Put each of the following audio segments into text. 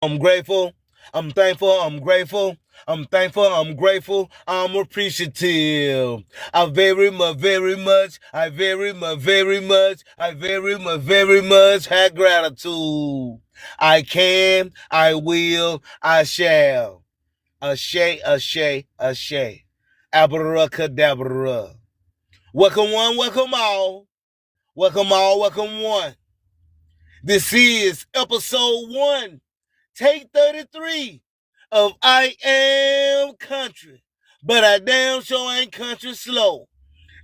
I'm grateful. I'm thankful. I'm grateful. I'm thankful. I'm grateful. I'm appreciative. I very much, very much. I very much, very much. I very much, very much have gratitude. I can. I will. I shall. Ashay, ashay, ashay. Abracadabra. Welcome one, welcome all. Welcome all, welcome one. This is episode 1. Take 33 of I Am Country, but I damn sure ain't country slow.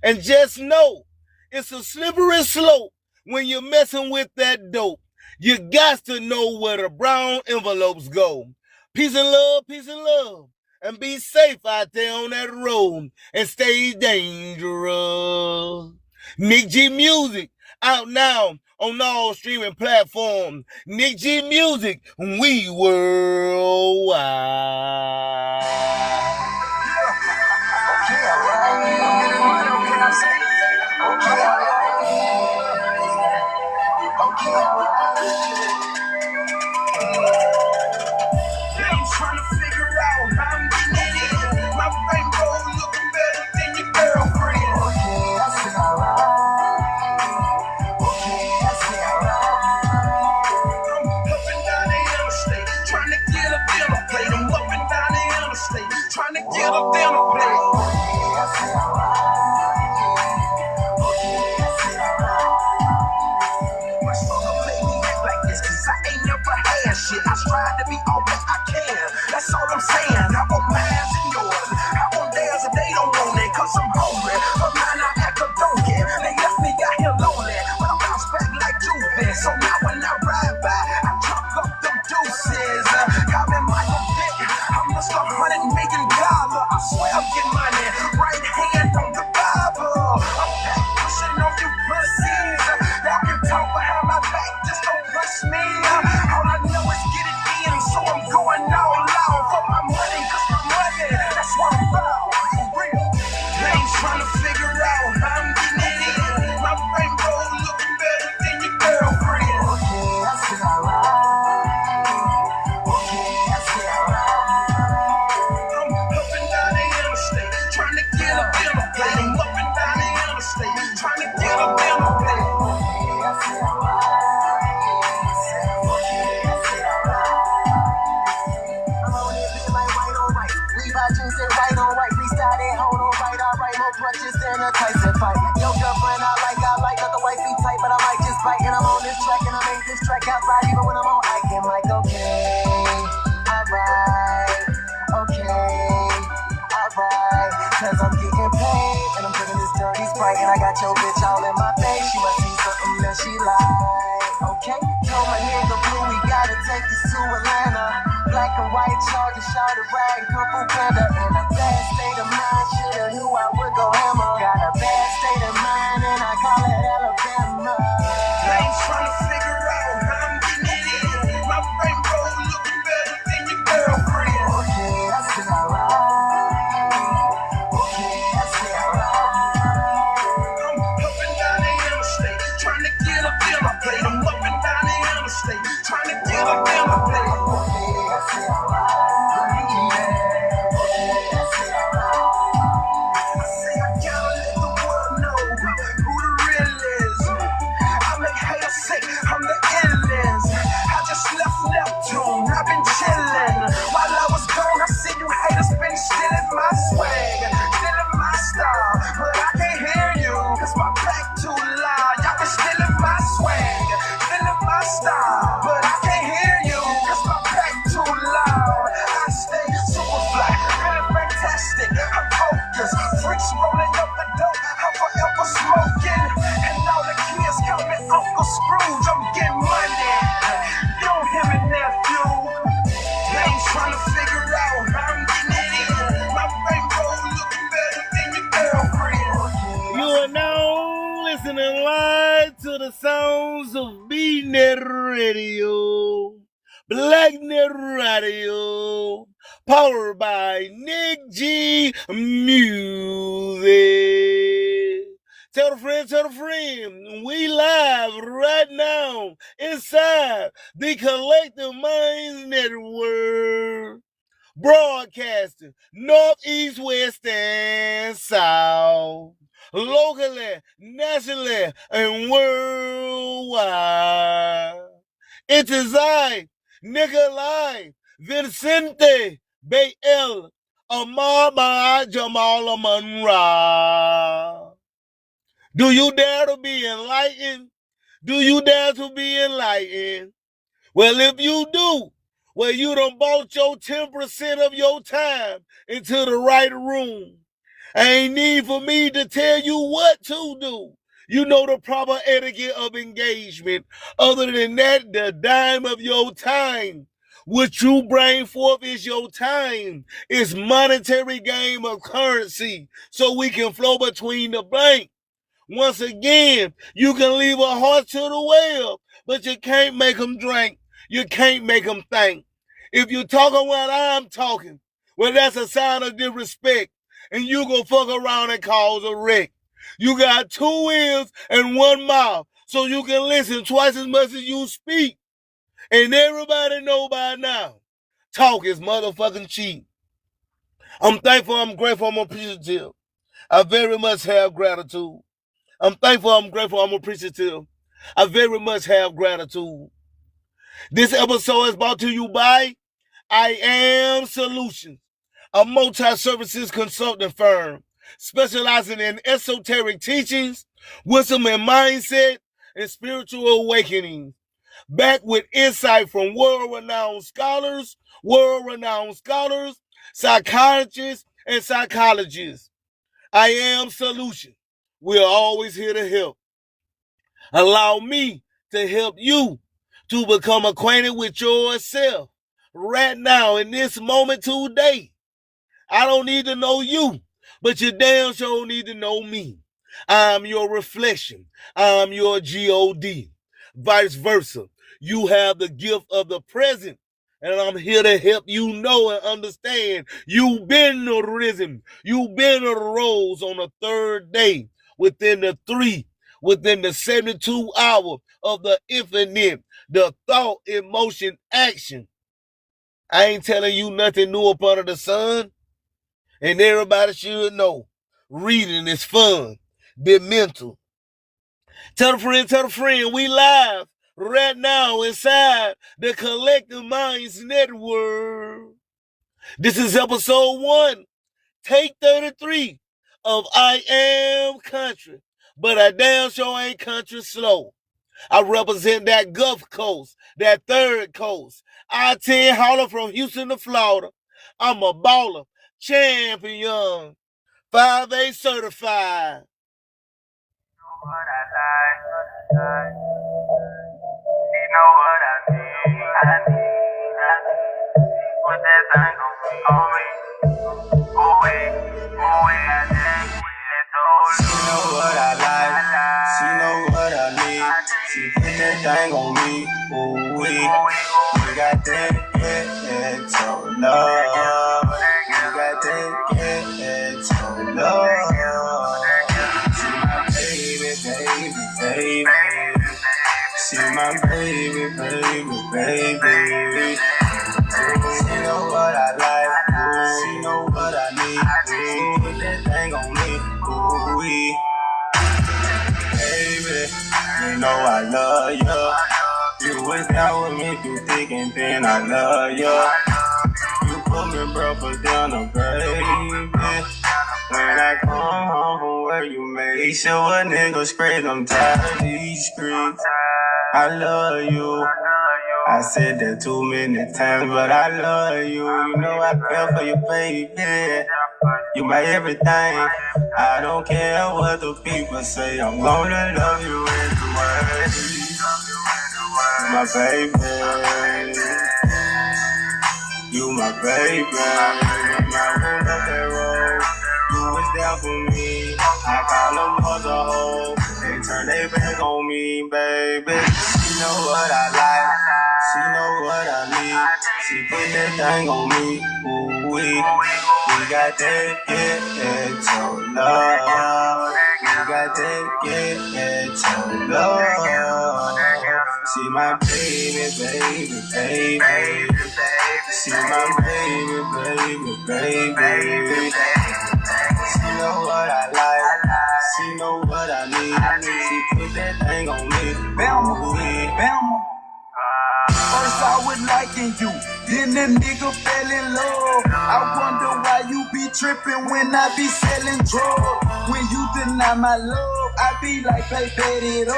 And just know, it's a slippery slope when you're messing with that dope. You got to know where the brown envelopes go. Peace and love, peace and love. And be safe out there on that road and stay dangerous. Nick G Music out now on all streaming platforms. Nick G Music, we worldwide. Trying to figure out how I'm getting it. My bankroll looking better than your girlfriend. Okay, that's alright. Okay, that's alright. I'm up and down the interstate, trying to get a dinner plate. I'm up and down the interstate, trying to get a dinner plate. Okay, that's alright. Okay, that's alright. My struggle made me act like this, cause I ain't never had shit. I strive to be all that I can. That's all I'm saying. I want mine and yours. I want theirs if they don't want it, cause I'm hungry. But mine I act a donkey. They left me out here lonely, but I bounce back like Jupiter. So now when I ride by, I chop up them deuces. Call me Michael Vick. I'm just $100 million. I swear I'm getting money. Right hand on the Bible. I'm back pushing on you pussies. Y'all can talk behind my back, just don't push me. All I know is get it in, so I'm going all out for my money, cause my money, that's what I'm about. For real. They ain't trying to figure out how I'm getting it in. My bankroll looking better than your girlfriend. Okay, that's alright. Okay, that's alright. I'm up and down the interstate, trying to get a dinner plate. I'm up and down the interstate, trying to get a dinner plate. Okay, that's alright. Okay, that's alright. I'm on it, bitch, like right on right. Levi jeans say right on right. Freestyle that hold on right, alright. More punches than a Tyson fight. Yo, girlfriend, I like, got the white feet tight, but I might just bite. And I'm on this track, and I make this track outside, even when I'm on Ike. I'm like, okay, alright, cause I'm getting paid, and I'm drinking this dirty Sprite, and I got your bitch all in my face. She must see something that she like. Okay, told my nigga Blue, we gotta take this to Atlanta. Black and white charger, shot a rag, Kung Fu Panda. In a bad state of mind, shoulda knew I would go hammer. Got a bad state of mind, and I call it Alabama. I ain't trying to figure out how I'm getting it in. My bankroll looking better than your girlfriend. Okay, that's alright. Okay, that's alright. I'm up and down the interstate, trying to get a dinner plate. I'm up and down the interstate, trying to get a dinner plate. Okay, that's alright. Okay, that's alright. I say I gotta let the world know who the real is. I make haters sick, I'm the illest. I just left Neptune, I've been chillin'. While I was gone, I see you haters been stealing my swag, stealing my style. But I can't hear you, cause my back too loud. Y'all been stealing my swag, stealing my style. But I can't hear you, cause my back too loud. I stay super fly, feeling fantastic. I'm focused, freaks rolling up the dope, I'm forever smoking. And all the kids call me Uncle Scrooge, I'm getting money. You don't hear me, nephew. They ain't trying to figure out how I'm getting it in. My bankroll looking better than your girlfriend. You are now listening live to the sounds of B-Net Radio, Blacknet Radio, powered by Nick G Music. Tell a friend, we live right now inside the Collective Minds Network. Broadcasting north, east, west, and south. Locally, nationally, and worldwide. It is I, Nikolai Vincente Bayel Amar Jamal Monroe. Do you dare to be enlightened? Do you dare to be enlightened? Well, if you do, well, you done bought your 10% of your time into the right room. Ain't need for me to tell you what to do. You know the proper etiquette of engagement. Other than that, the dime of your time, what you bring forth is your time. It's monetary game of currency, so we can flow between the blank. Once again, you can leave a horse to the well, but you can't make them drink. You can't make them think. If you're talking while I'm talking, well, that's a sign of disrespect, and you go fuck around and cause a wreck. You got 2 ears and 1 mouth, so you can listen twice as much as you speak. And everybody know by now, talk is motherfucking cheap. I'm thankful, I'm grateful, I'm appreciative. I very much have gratitude. I'm thankful, I'm grateful, I'm appreciative. I very much have gratitude. This episode is brought to you by I Am Solutions, a multi-services consulting firm specializing in esoteric teachings, wisdom and mindset, and spiritual awakening. Back with insight from world-renowned scholars, psychiatrists, and psychologists. I Am Solutions. We're always here to help. Allow me to help you to become acquainted with yourself right now in this moment today. I don't need to know you, but you damn sure need to know me. I'm your reflection. I'm your God. Vice versa. You have the gift of the present, and I'm here to help you know and understand you've been risen. You've been arose on the 3rd day within the 72 hours of the infinite, the thought, emotion, action. I ain't telling you nothing new up under the sun. And everybody should know, reading is fun, be mental. Tell a friend, we live right now inside the Collective Minds Network. This is episode 1, take 33 of I Am Country, but I damn sure ain't country slow. I represent that Gulf Coast, that Third Coast. I-10 hauler from Houston to Florida. I'm a baller, champion, 5A certified. You know what I need. Put that thing on me. She know what I like. She know what I need. She put that thing on me. Ooh, we got that so love. We got that so love. She my baby. She my baby. She know what I like. She know what I need. Put that thing on me. Ooh, baby, you know I love you. You was down with me through thick and thin. I love you. You put me brothers down the baby. When I come home from where you make sure a nigga straight, I'm tired of these streets. I love you. I said that too many times, but I love you. You know I care for you, baby. You my everything. I don't care what the people say. I'm gonna love you anyway. You my baby. You my baby. When I went up that road, you was there for me. I call them mother hoe. They turn their back on me, baby. She know what I like. She know what I need. She put that thing on me. Ooh, we got that so love. We got that ghetto love. See my baby, baby, baby. See my baby, baby, baby. She know what I like, she know what I need. She put that thing on me, Bama, Bama. First I was liking you, then the nigga fell in love. I wonder why you be tripping when I be selling drugs. When you deny my love, I be like, play bet it up.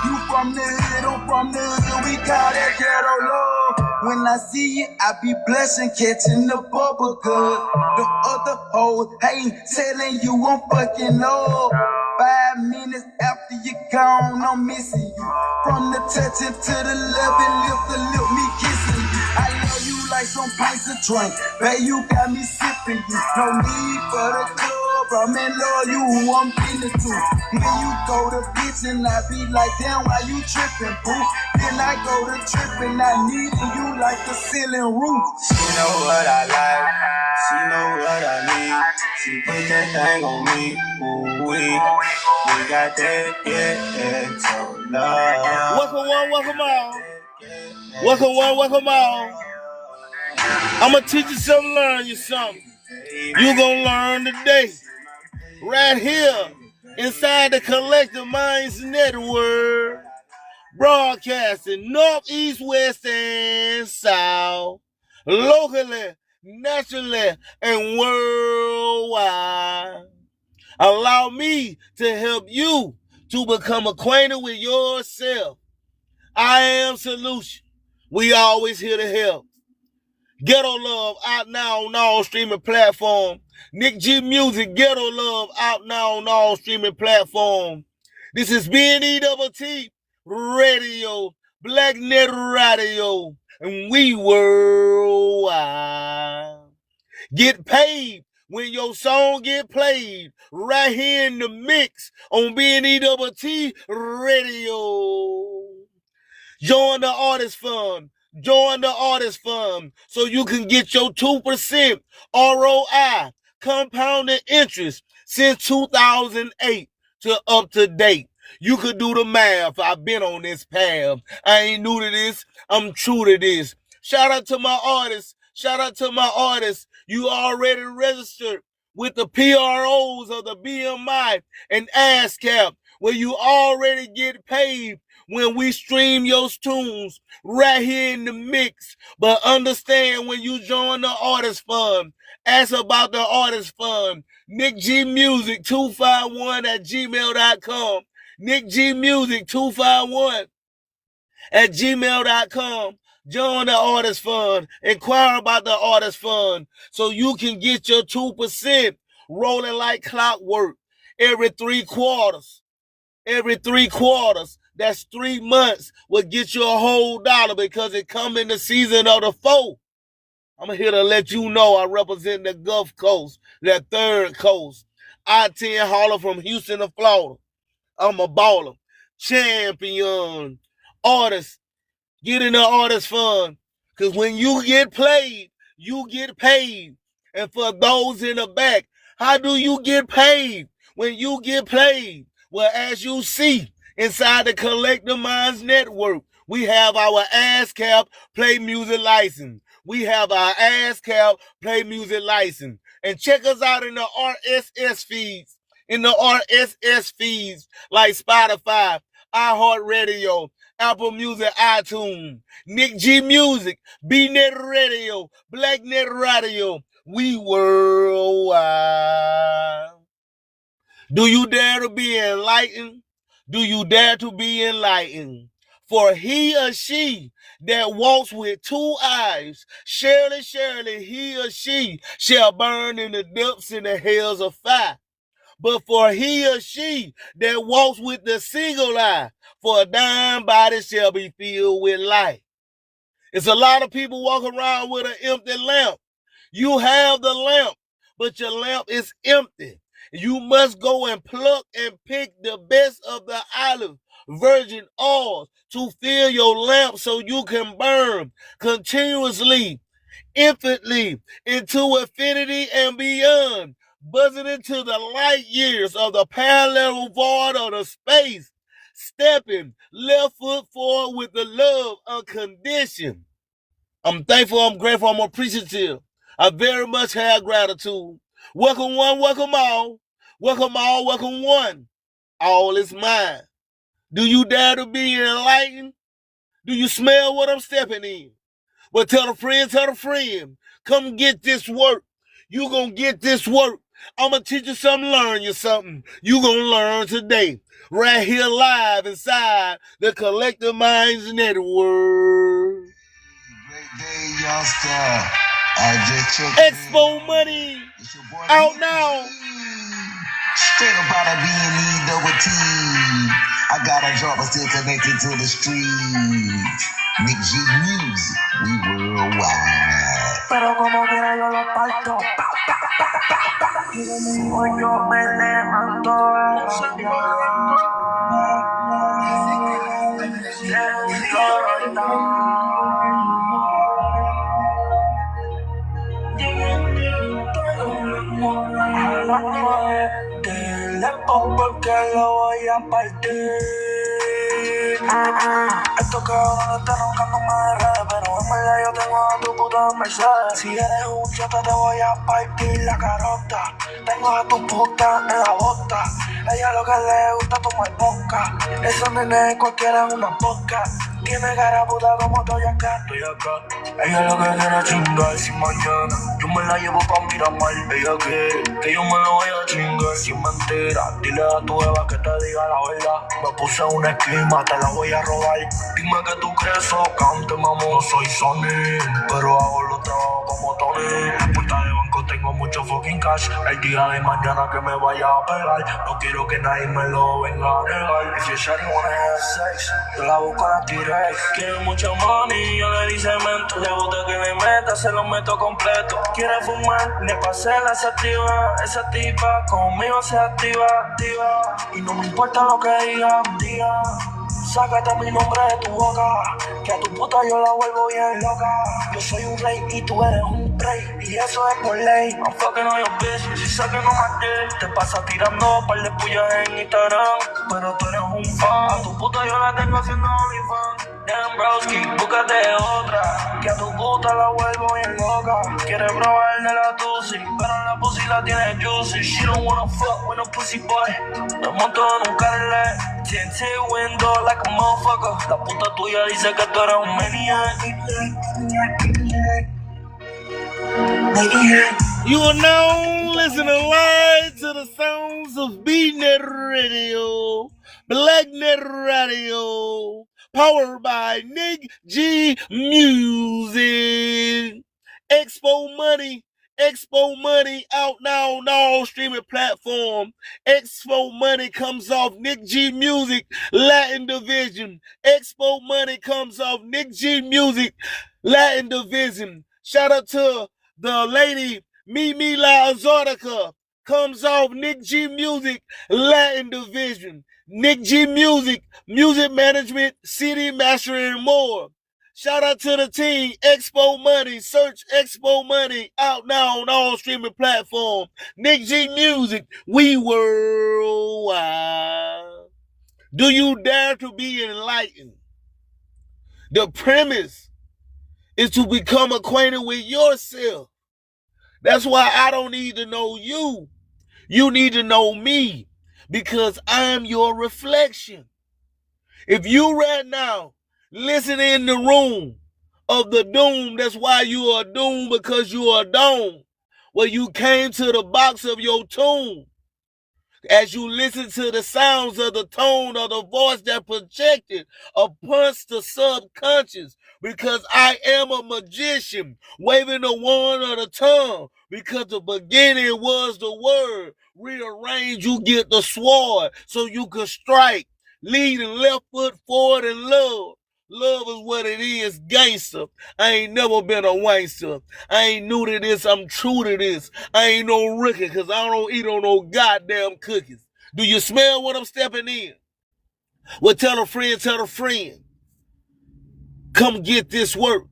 You from the hood, I'm from the hood, we call that ghetto love. When I see it, I be blushing, catching the bubble good. The other hoes hating, telling you I'm fucking up. 5 minutes after you gone, I'm missing you. From the touching to the loving, lip to lip, me kissing you. I love you like some pints of drink, babe, you got me sipping you. No need for the club, I'm in love, you who I'm getting to. When you go to bitch and I be like, damn, why you tripping, boo? Then I go to tripping, I needing you like the ceiling roof. She know what I like, she know what I need. She put that thing on me, ooh wee. We got that ghetto love. Welcome one, welcome all. Welcome one, welcome all. I'ma teach you something, learn you something. You gonna learn today. Right here, inside the Collective Minds Network. Broadcasting north, east, west, and south. Locally, nationally, and worldwide. Allow me to help you to become acquainted with yourself. I am Solution. We always here to help. Ghetto Love out now on all streaming platforms. Nick G Music, Ghetto Love out now on all streaming platforms. This is BNETT Radio, Black Net Radio, and we worldwide. Get paid when your song get played right here in the mix on BNETT Radio. Join the Artist Fund. Join the Artist Fund so you can get your 2% ROI, compounded interest, since 2008 to up to date. You could do the math. I've been on this path. I ain't new to this. I'm true to this. Shout out to my artists. Shout out to my artists. You already registered with the PROs of the BMI and ASCAP, where you already get paid when we stream your tunes right here in the mix. But understand, when you join the Artist Fund, ask about the Artist Fund. Nick G Music 251 at gmail.com. Nick G Music 251 at gmail.com. Join the Artist Fund. Inquire about the Artist Fund so you can get your 2% rolling like clockwork every 3 quarters. Every 3 quarters. That's 3 months will get you a whole dollar, because it come in the season of the 4. I'm here to let you know I represent the Gulf Coast, that third coast. I-10 hauler from Houston to Florida. I'm a baller. Champion. Artist. Get in the Artist Fund. Because when you get played, you get paid. And for those in the back, how do you get paid when you get played? Well, as you see, inside the Collective Minds Network, we have our ASCAP Play Music license. We have our ASCAP Play Music license. And check us out in the RSS feeds. In the RSS feeds like Spotify, iHeartRadio, Apple Music, iTunes, Nick G Music, BNet Radio, BlackNet Radio. We worldwide. Do you dare to be enlightened? Do you dare to be enlightened? For he or she that walks with 2 eyes, surely, surely he or she shall burn in the depths and the hells of fire. But for he or she that walks with the single eye, for a dying body shall be filled with light. It's a lot of people walking around with an empty lamp. You have the lamp, but your lamp is empty. You must go and pluck and pick the best of the olive virgin oils to fill your lamp so you can burn continuously, infinitely, into infinity and beyond. buzzing into the light years of the parallel void of the space, stepping left foot forward with the love unconditioned. I'm thankful, I'm grateful, I'm appreciative. I very much have gratitude. Welcome one, welcome all. Welcome all, welcome one. All is mine. Do you dare to be enlightened? Do you smell what I'm stepping in? Well, tell a friend, come get this work. You gonna get this work. I'm gonna teach you something, learn you something. You gonna learn today. Right here live inside the Collective Minds Network. Great day, youngster. I just checked Expo Money out now. Straight about to be in E-double-T. I got a job, but still connected to the streets. Nick G Music, we worldwide. Pero como quiera yo lo parto. Hoy yo me levanto a porque lo voy a partir. Estos cabrones están roncando más de redes, pero en verdad yo tengo a tu puta Mercedes. Si eres un chata te voy a partir la carota. Tengo a tu puta en la bota. Ella lo que le gusta tomar vodka. Esos nenes cualquiera es una boca. Tiene cara puta como estoy acá. Ella lo que quiere chingar sin mañana. Yo me la llevo pa' Miramar. Ella quiere que yo me la voy a chingar sin mentira. Dile a tu Eva que te diga la verdad. Me puse una esquema, te la voy a robar. Dime que tú crees o cante, mamón. No soy Sony, pero hago los trabajos como Tony. Cuenta de banco tengo mucho fucking cash. El día de mañana que me vaya a pegar. No quiero que nadie me lo venga a negar. If your shawty wanna have sex, yo la busco a la tiré. Quiere mucho money, yo le di cemento. Le gusta que le meta, se lo meto completo. Quiere fumar, le pasé la sativa. Esa tipa conmigo se activa. Y no me importa lo que diga. Sácate mi nombre de tu boca, que a tu puta yo la vuelvo bien loca. Yo soy un rey y tú eres un prey, y eso es por ley. I'm fucking on your bitch, si sé que no maté. Te pasa tirando par de pullas en Instagram, pero tú eres un fan. A tu puta yo la tengo haciendo OnlyFans. Damn broski, búscate otra, que a tu puta la vuelvo bien loca. Quiere probar de la tusi, pero la pussy la tiene juicy. She don't wanna fuck with no pussy boy. Me monto en un Cadillac, TNT window like a motherfucker. La puta tuya dice que tú eres un maniac. You are now listening live to the sounds of BNet Radio, BlackNet Radio, powered by Nick G Music. Expo Money out now on all streaming platforms. Expo Money comes off Nick G Music Latin Division. Expo Money comes off Nick G Music Latin Division. Shout out to the lady Mimi La Azortica. Comes off Nick G Music Latin Division. Nick G Music, music management, CD mastering, and more. Shout out to the team, Expo Money. Search Expo Money out now on all streaming platforms. Nick G Music, we worldwide. Do you dare to be enlightened? The premise is to become acquainted with yourself. That's why I don't need to know you. You need to know me, because I'm your reflection. If you right now listen in the room of the doom, that's why you are doomed, because you are doomed. Well, you came to the box of your tomb. As you listen to the sounds of the tone of the voice that projected amongst the subconscious, because I am a magician, waving the wand of the tongue, because the beginning was the word. Rearrange, you get the sword, so you can strike, leading left foot forward in love. Love is what it is, gangster. I ain't never been a wankster. I ain't new to this, I'm true to this. I ain't no rookie, cause I don't eat on no goddamn cookies. Do you smell what I'm stepping in? Well, tell a friend. Come get this work.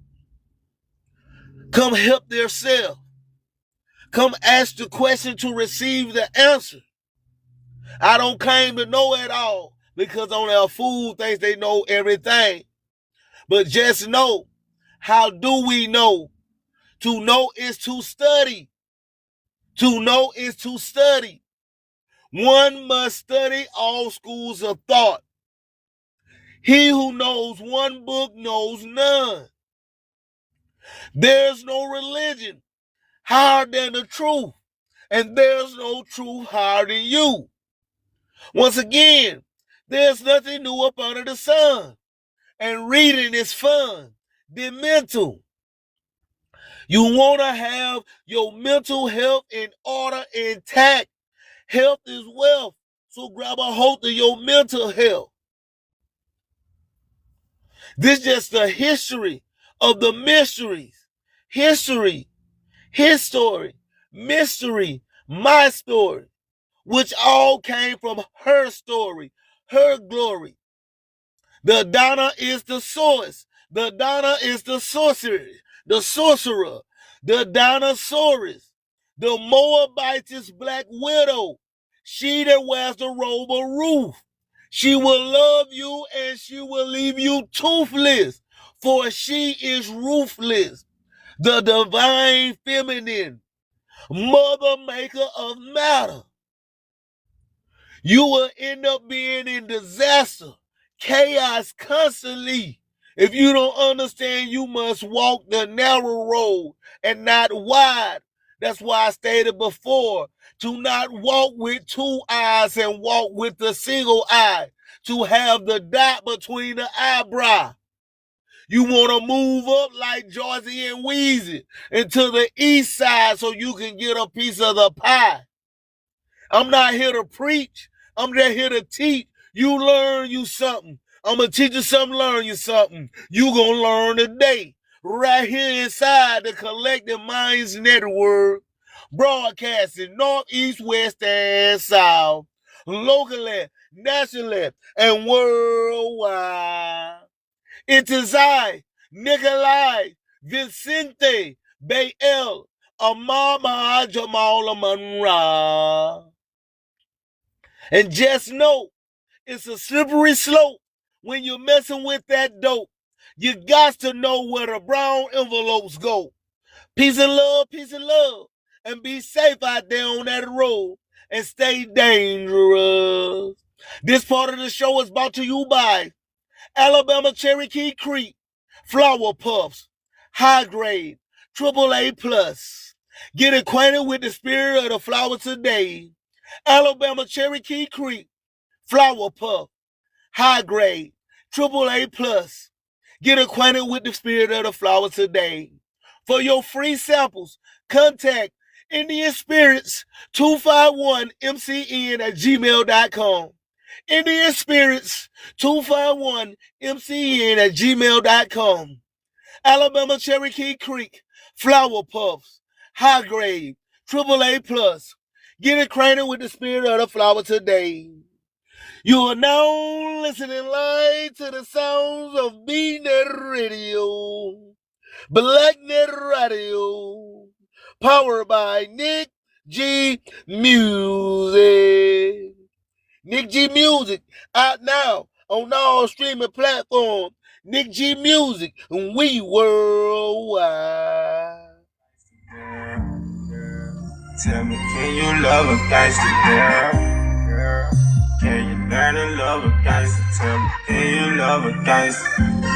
Come help yourself. Come ask the question to receive the answer. I don't claim to know it all because only a fool thinks they know everything. But just know, how do we know? To know is to study. To know is to study. One must study all schools of thought. He who knows one book knows none. There's no religion higher than the truth, and there's no truth higher than you. Once again, there's nothing new up under the sun, and reading is fun, then mental. You want to have your mental health in order, intact. Health is wealth, so grab a hold of your mental health. This is just the history of the mysteries. History, his story, mystery, my story, which all came from her story, her glory. The Donna is the source. The Donna is the sorcerer, the Dinosaurus, the Moabitess black widow. She that wears the robe of Ruth. She will love you and she will leave you toothless, for she is ruthless. The divine feminine, mother maker of matter. You will end up being in disaster, chaos constantly. If you don't understand, you must walk the narrow road and not wide. That's why I stated before, to not walk with two eyes and walk with the single eye, to have the dot between the eyebrow. You want to move up like Joycey and Weezy into the east side so you can get a piece of the pie. I'm not here to preach. I'm just here to teach. You learn you something. I'm going to teach you something, learn you something. You going to learn today. Right here inside the Collective Minds Network. Broadcasting north, east, west, and south. Locally, nationally, and worldwide. It is I, Nikolai Vicente Bael Amama Jamal Munra. And just know, it's a slippery slope when you're messing with that dope. You got to know where the brown envelopes go. Peace and love, and be safe out there on that road and stay dangerous. This part of the show is brought to you by Alabama Cherokee Creek, Flower Puffs, High Grade, AAA+. Get acquainted with the spirit of the flower today. Alabama Cherokee Creek, Flower Puff, High Grade, AAA+. Get acquainted with the spirit of the flower today. For your free samples, contact Indian Spirits 251mcn@gmail.com. Indian Spirits 251mcn@gmail.com. Alabama Cherokee Creek, Flower Puffs, High Grade, AAA+. Get acquainted with the spirit of the flower today. You are now listening live to the sounds of B-Net Radio, Blacknet Radio, powered by Nick G Music. Nick G Music, out now on all streaming platforms. Nick G Music, and we worldwide. Tell me, can you love a gangster girl? Can you learn to love a gangster? Tell me, can you love a gangster?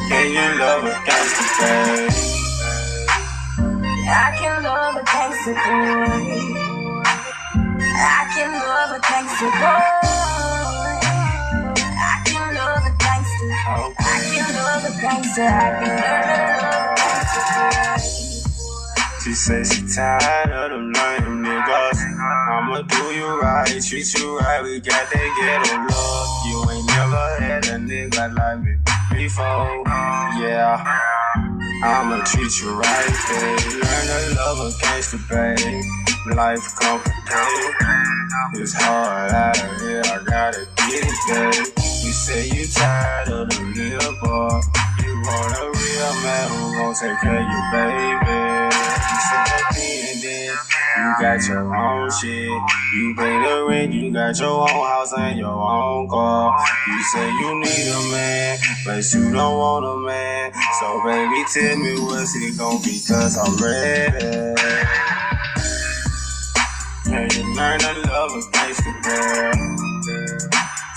Can you love a gangster girl? I can love a gangster boy. I can love a gangster boy. I can love a gangster. I can love a gangster. I can learn to love a gangster boy. She says she tired of them lame niggas. I'ma do you right, treat you right. We got that ghetto love. You ain't never had a nigga like me before. Yeah, I'ma treat you right, babe. Learn to love a gangster, babe. Life complicated. It's hard out here, I gotta get it, babe. You say you tired of the real boy. You want a real man who gon' take care of you, baby. You got your own shit. You pay the rent, you got your own house and your own car. You say you need a man, but you don't want a man. So baby, tell me what's it gon' be, cause I'm ready. Can you learn to love a gangster girl?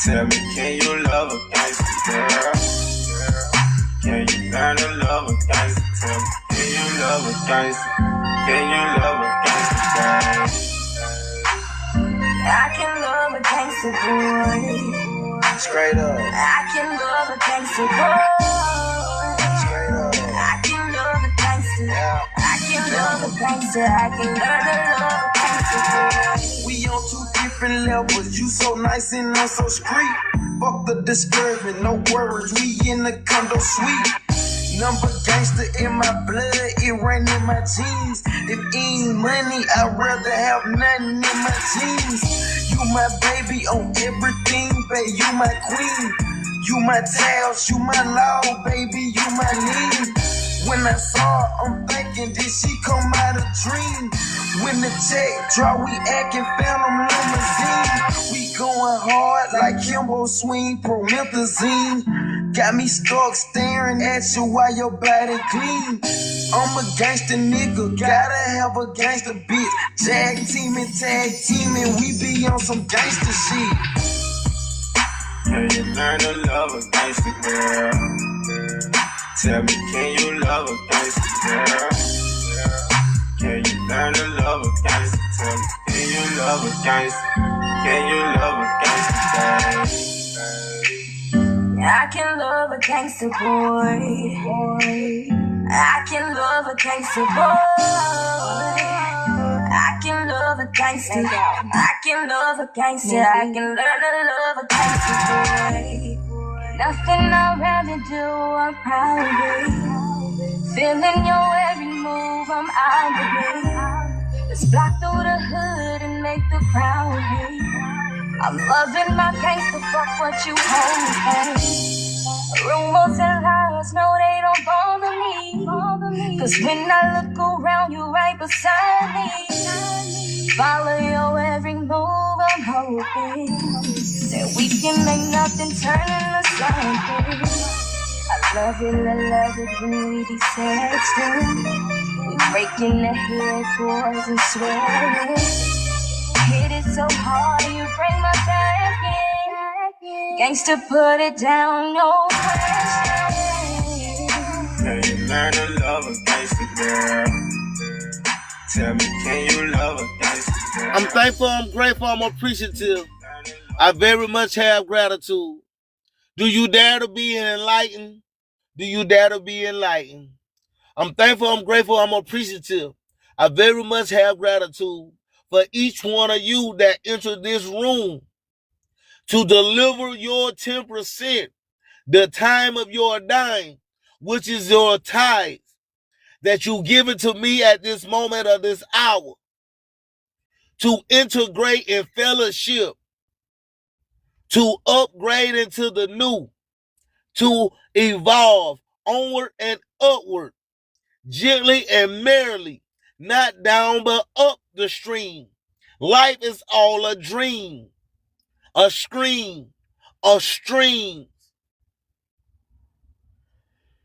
Tell me, can you love a gangster girl? Can you learn to love a gangster? Tell me, can you love a gangster? Can you love a gangster girl? I can love a gangster boy. Straight up. I can love a gangster boy. Straight up. I can love a gangster. Yeah. I can love a gangster. I can learn to love a gangster boy. We on two different levels. You so nice and I'm so street. Fuck the discouragement, no worries. We in the condo suite. Number gangster in my blood, it ran in my jeans. If it ain't money, I'd rather have nothing in my jeans. You my baby on everything, babe. You my queen. You my tails, you my law, baby. You my lean. When I saw her, I'm thinking, did she come out of dream? When the check draw, we acting phantom limousine. We going hard like Kimbo Swing, promethazine. Got me stuck staring at you while your body clean. I'm a gangster nigga, gotta have a gangster bitch. Tag teaming, we be on some gangster shit. Can you learn to love a gangster girl? Tell me, can you love a gangster girl? Can you learn to love a gangster? Tell me, can you love a gangster? Can you love a gangster girl? I can love a gangster boy. I can love a gangster boy. I can love a gangster. I can love a gangster. I can learn to love a gangster boy. Nothing I'd rather do, I'm proud of it. Feeling your every move, I'm out of it. Let's block through the hood and make the crowd hate. I'm loving my gangster, fuck what you hold. Rumors and lies, no, they don't bother me. Cause when I look around, you're right beside me. Follow your every move, I'm hoping that we can make nothing turn into something. I love it when we be sexting. We breaking the headboards and swearing. Hit it so hard, you break my back in. Gangsta, put it down, no question. Can you learn to love a gangster girl? Tell me, can you love a gangster girl? I'm thankful, I'm grateful, I'm appreciative. I very much have gratitude. Do you dare to be enlightened? Do you dare to be enlightened? I'm thankful, I'm grateful, I'm appreciative. I very much have gratitude for each one of you that entered this room to deliver your 10%, the time of your dime, which is your tithe, that you give it to me at this moment of this hour, to integrate in fellowship, to upgrade into the new, to evolve onward and upward, gently and merrily, not down but up the stream. Life is all a dream, a scream, a stream.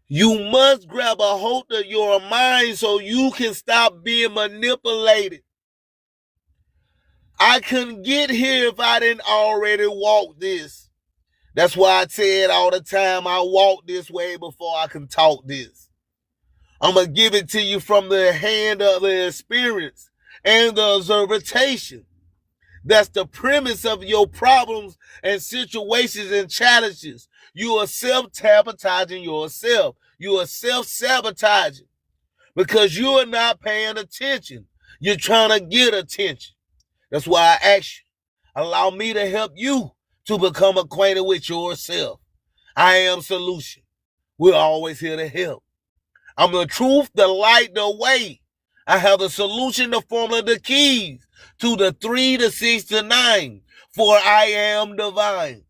You must grab a hold of your mind so you can stop being manipulated. I couldn't get here if I didn't already walk this. That's why I say it all the time. I walk this way before I can talk this. I'm going to give it to you from the hand of the experience and the observation. That's the premise of your problems and situations and challenges. You are self-sabotaging yourself. You are self-sabotaging because you are not paying attention. You're trying to get attention. That's why I ask you, allow me to help you to become acquainted with yourself. I am solution. We're always here to help. I'm the truth, the light, the way. I have the solution, the formula, the keys to the 3, the 6, the 9. For I am divine.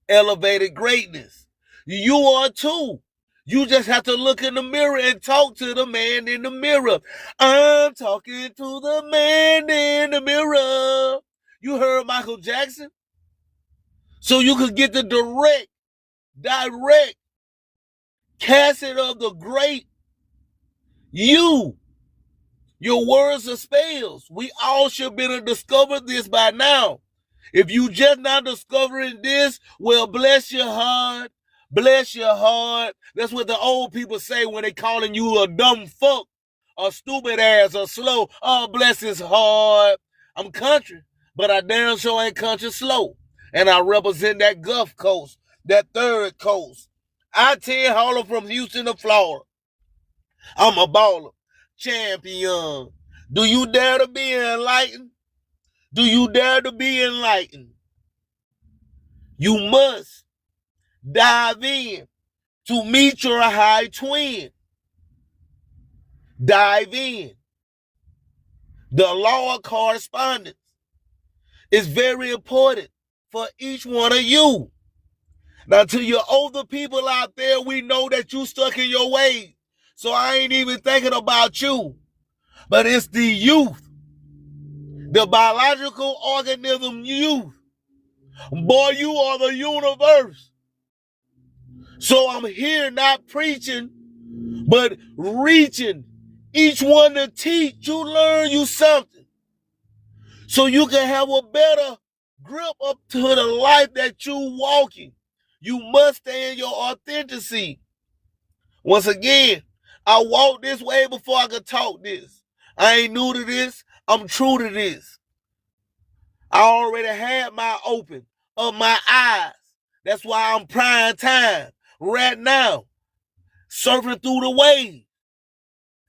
Elevated greatness. You are too. You just have to look in the mirror and talk to the man in the mirror. I'm talking to the man in the mirror. You heard Michael Jackson? So you could get the direct cassette of the great you. Your words are spells. We all should be able to discover this by now. If you just not discovering this, well, bless your heart. Bless your heart. That's what the old people say when they calling you a dumb fuck, a stupid ass, or slow. Oh, bless his heart. I'm country, but I damn sure ain't country slow. And I represent that Gulf Coast, that third coast. I-10 hauler from Houston to Florida. I'm a baller. Champion. Do you dare to be enlightened? Do you dare to be enlightened? You must dive in to meet your high twin. Dive in. The law of correspondence is very important for each one of you. Now, to your older people out there, we know that you stuck in your ways. So I ain't even thinking about you. But it's the youth. The biological organism youth. Boy, you are the universe. So I'm here not preaching, but reaching each one to teach you, learn you something. So you can have a better grip up to the life that you walking. You must stay in your authenticity. Once again, I walked this way before I could talk this. I ain't new to this. I'm true to this. I already had my open of my eyes. That's why I'm prime time right now, surfing through the waves.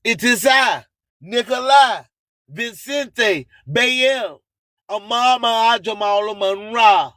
It is I, Nikolai, Vicente, Bayel, Amama Jamal Manra.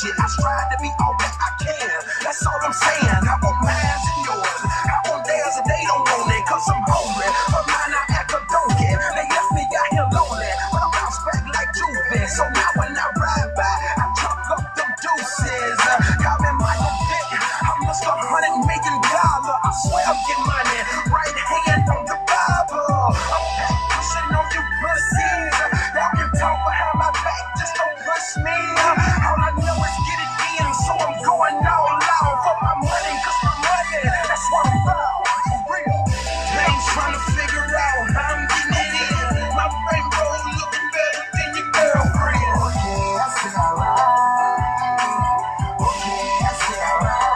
I strive to be all that I can. That's all I'm saying. I want mine and yours. I want theirs and they don't want it. Cause I'm hungry. But mine I act a donkey. They left me out here lonely. But I bounce back like Juven. So now when I ride by, I chop up them deuces. Call me Michael Vick. I'm Mr. $100 million. I swear I'm getting money. Right hand on the Bible. I'm back pushing on you pussies. Y'all can talk behind my back. Just don't push me. All I know is get it in, so I'm going all out for my money, cause my money, that's what I'm about, for real. They ain't trying to figure out how I'm getting it in. My rainbow looking better than your girlfriend. Okay, I see alright. Okay, I see alright.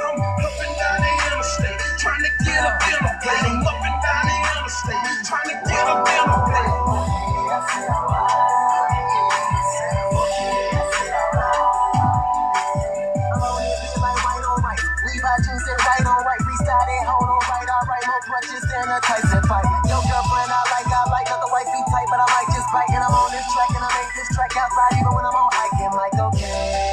I'm up and down the interstate, trying to get a dinner plate. I'm up and down the interstate, trying to get a dinner plate. Okay, I see alright. Tyson fight. Your girlfriend I like, not the wife be tight, but I might just bite. And I'm on this track, and I make this track outside, even when I'm on hiking. Like, okay,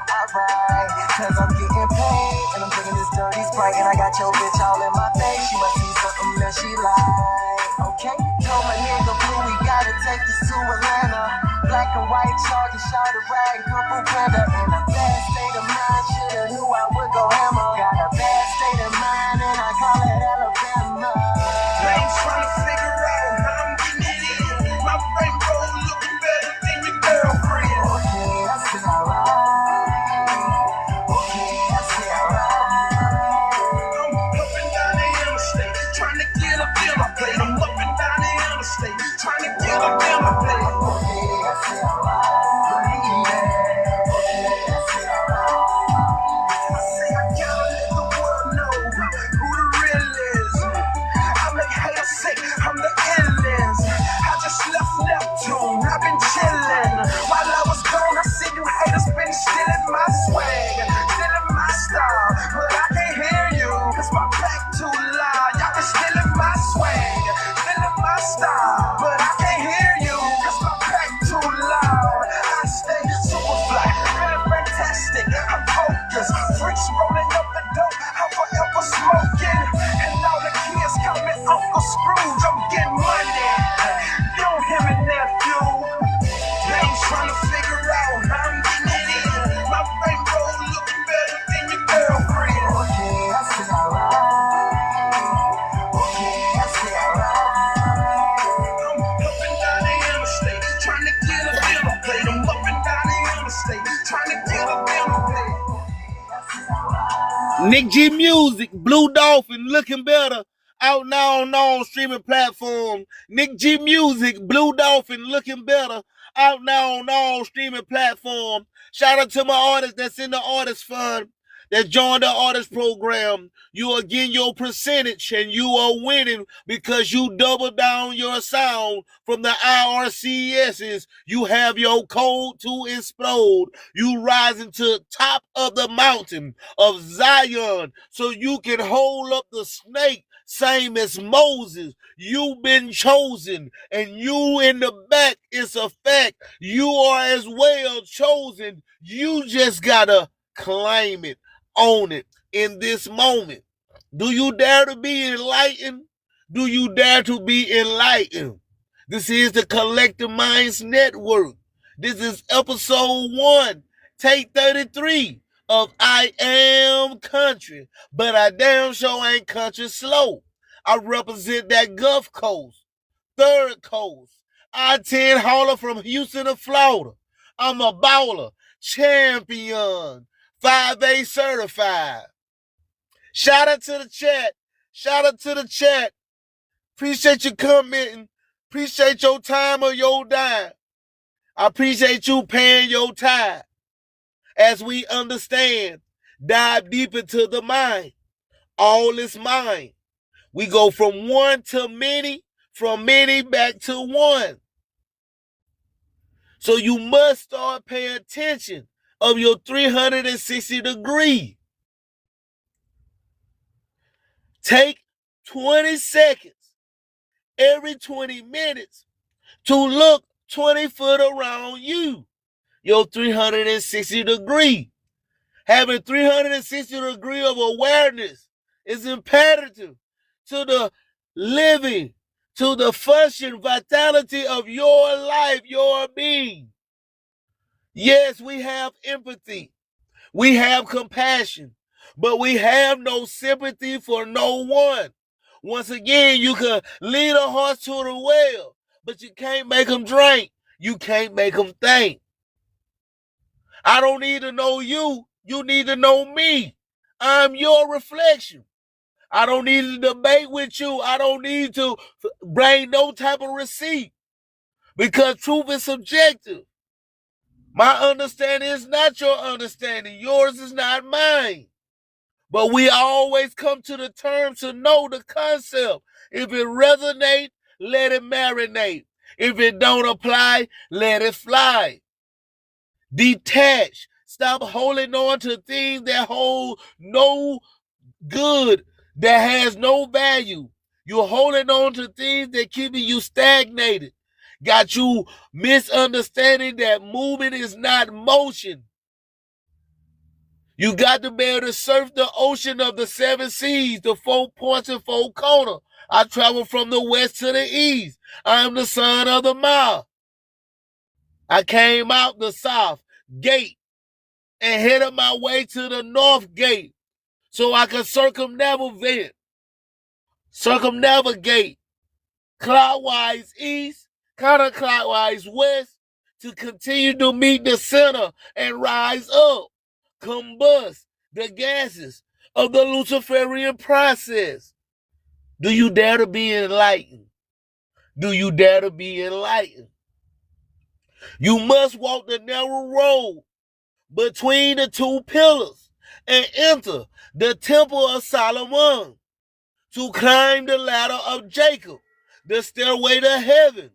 alright, cause I'm getting paid, and I'm drinking this dirty Sprite, and I got your bitch all in my face. She must see something that she like. Okay, told my nigga Blue, we gotta take this to Atlanta. Black and white charger, shot a rag, Kung Fu Panda. In a bad state of mind, shoulda knew I would go hammer. Got a bad state of mind, and I call it Alabama. They ain't trying to figure out how I'm getting it in. My rainbow looking better than your girlfriend. Okay, I see alright. Okay, I see alright. I'm up and down the interstate, trying to get a dinner plate. I'm up and down the interstate, trying to get a dinner plate. Okay, I see alright. Okay, I see alright. Nick G Music, Blue Dolphin, looking better. Out now on all streaming platforms. Nick G Music, Blue Dolphin, looking better. Out now on all streaming platforms. Shout out to my artists that's in the artist fund, that joined the artist program. You are getting your percentage and you are winning because you double down your sound from the IRCSs. You have your code to explode. You rising to top of the mountain of Zion so you can hold up the snake, same as Moses. You've been chosen, and you in the back, it's a fact. You are as well chosen. You just gotta claim it, own it in this moment. Do you dare to be enlightened? Do you dare to be enlightened? This is the Collective Minds Network. This is episode 1, take 33 of I Am Country, but I damn sure ain't country slow. I represent that Gulf Coast, Third Coast, I-10 hauler from Houston to Florida. I'm a baller, champion, 5A certified. Shout out to the chat. Shout out to the chat. Appreciate you commenting. Appreciate your time or your dime. I appreciate you paying your time. As we understand, dive deep into the mind. All is mind. We go from one to many, from many back to one. So you must start paying attention of your 360 degree. Take 20 seconds every 20 minutes to look 20 foot around you, your 360 degree. Having 360 degree of awareness is imperative to the living, to the function, vitality of your life, your being. Yes, we have empathy. We have compassion, but we have no sympathy for no one. Once again, you can lead a horse to the well, but you can't make them drink. You can't make them think. I don't need to know you. You need to know me. I'm your reflection. I don't need to debate with you. I don't need to bring no type of receipt because truth is subjective. My understanding is not your understanding. Yours is not mine. But we always come to the term to know the concept. If it resonates, let it marinate. If it don't apply, let it fly. Detach. Stop holding on to things that hold no good, that has no value. You're holding on to things that keeping you stagnated. Got you misunderstanding that movement is not motion. You got to be able to surf the ocean of the 7 seas, the 4 points and 4 corners. I travel from the west to the east. I am the son of the mile. I came out the south gate and headed my way to the north gate so I could circumnavigate clockwise east, counterclockwise west to continue to meet the center and rise up, combust the gases of the Luciferian process. Do you dare to be enlightened? Do you dare to be enlightened? You must walk the narrow road between the 2 pillars and enter the temple of Solomon to climb the ladder of Jacob, the stairway to heaven,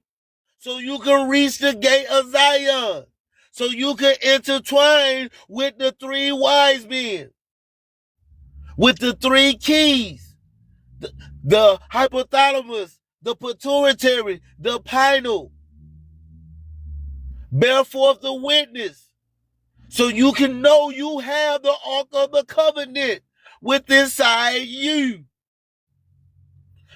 so you can reach the gate of Zion, so you can intertwine with the 3 wise men, with the 3 keys, the hypothalamus, the pituitary, the pineal. Bear forth the witness, so you can know you have the Ark of the Covenant within inside you.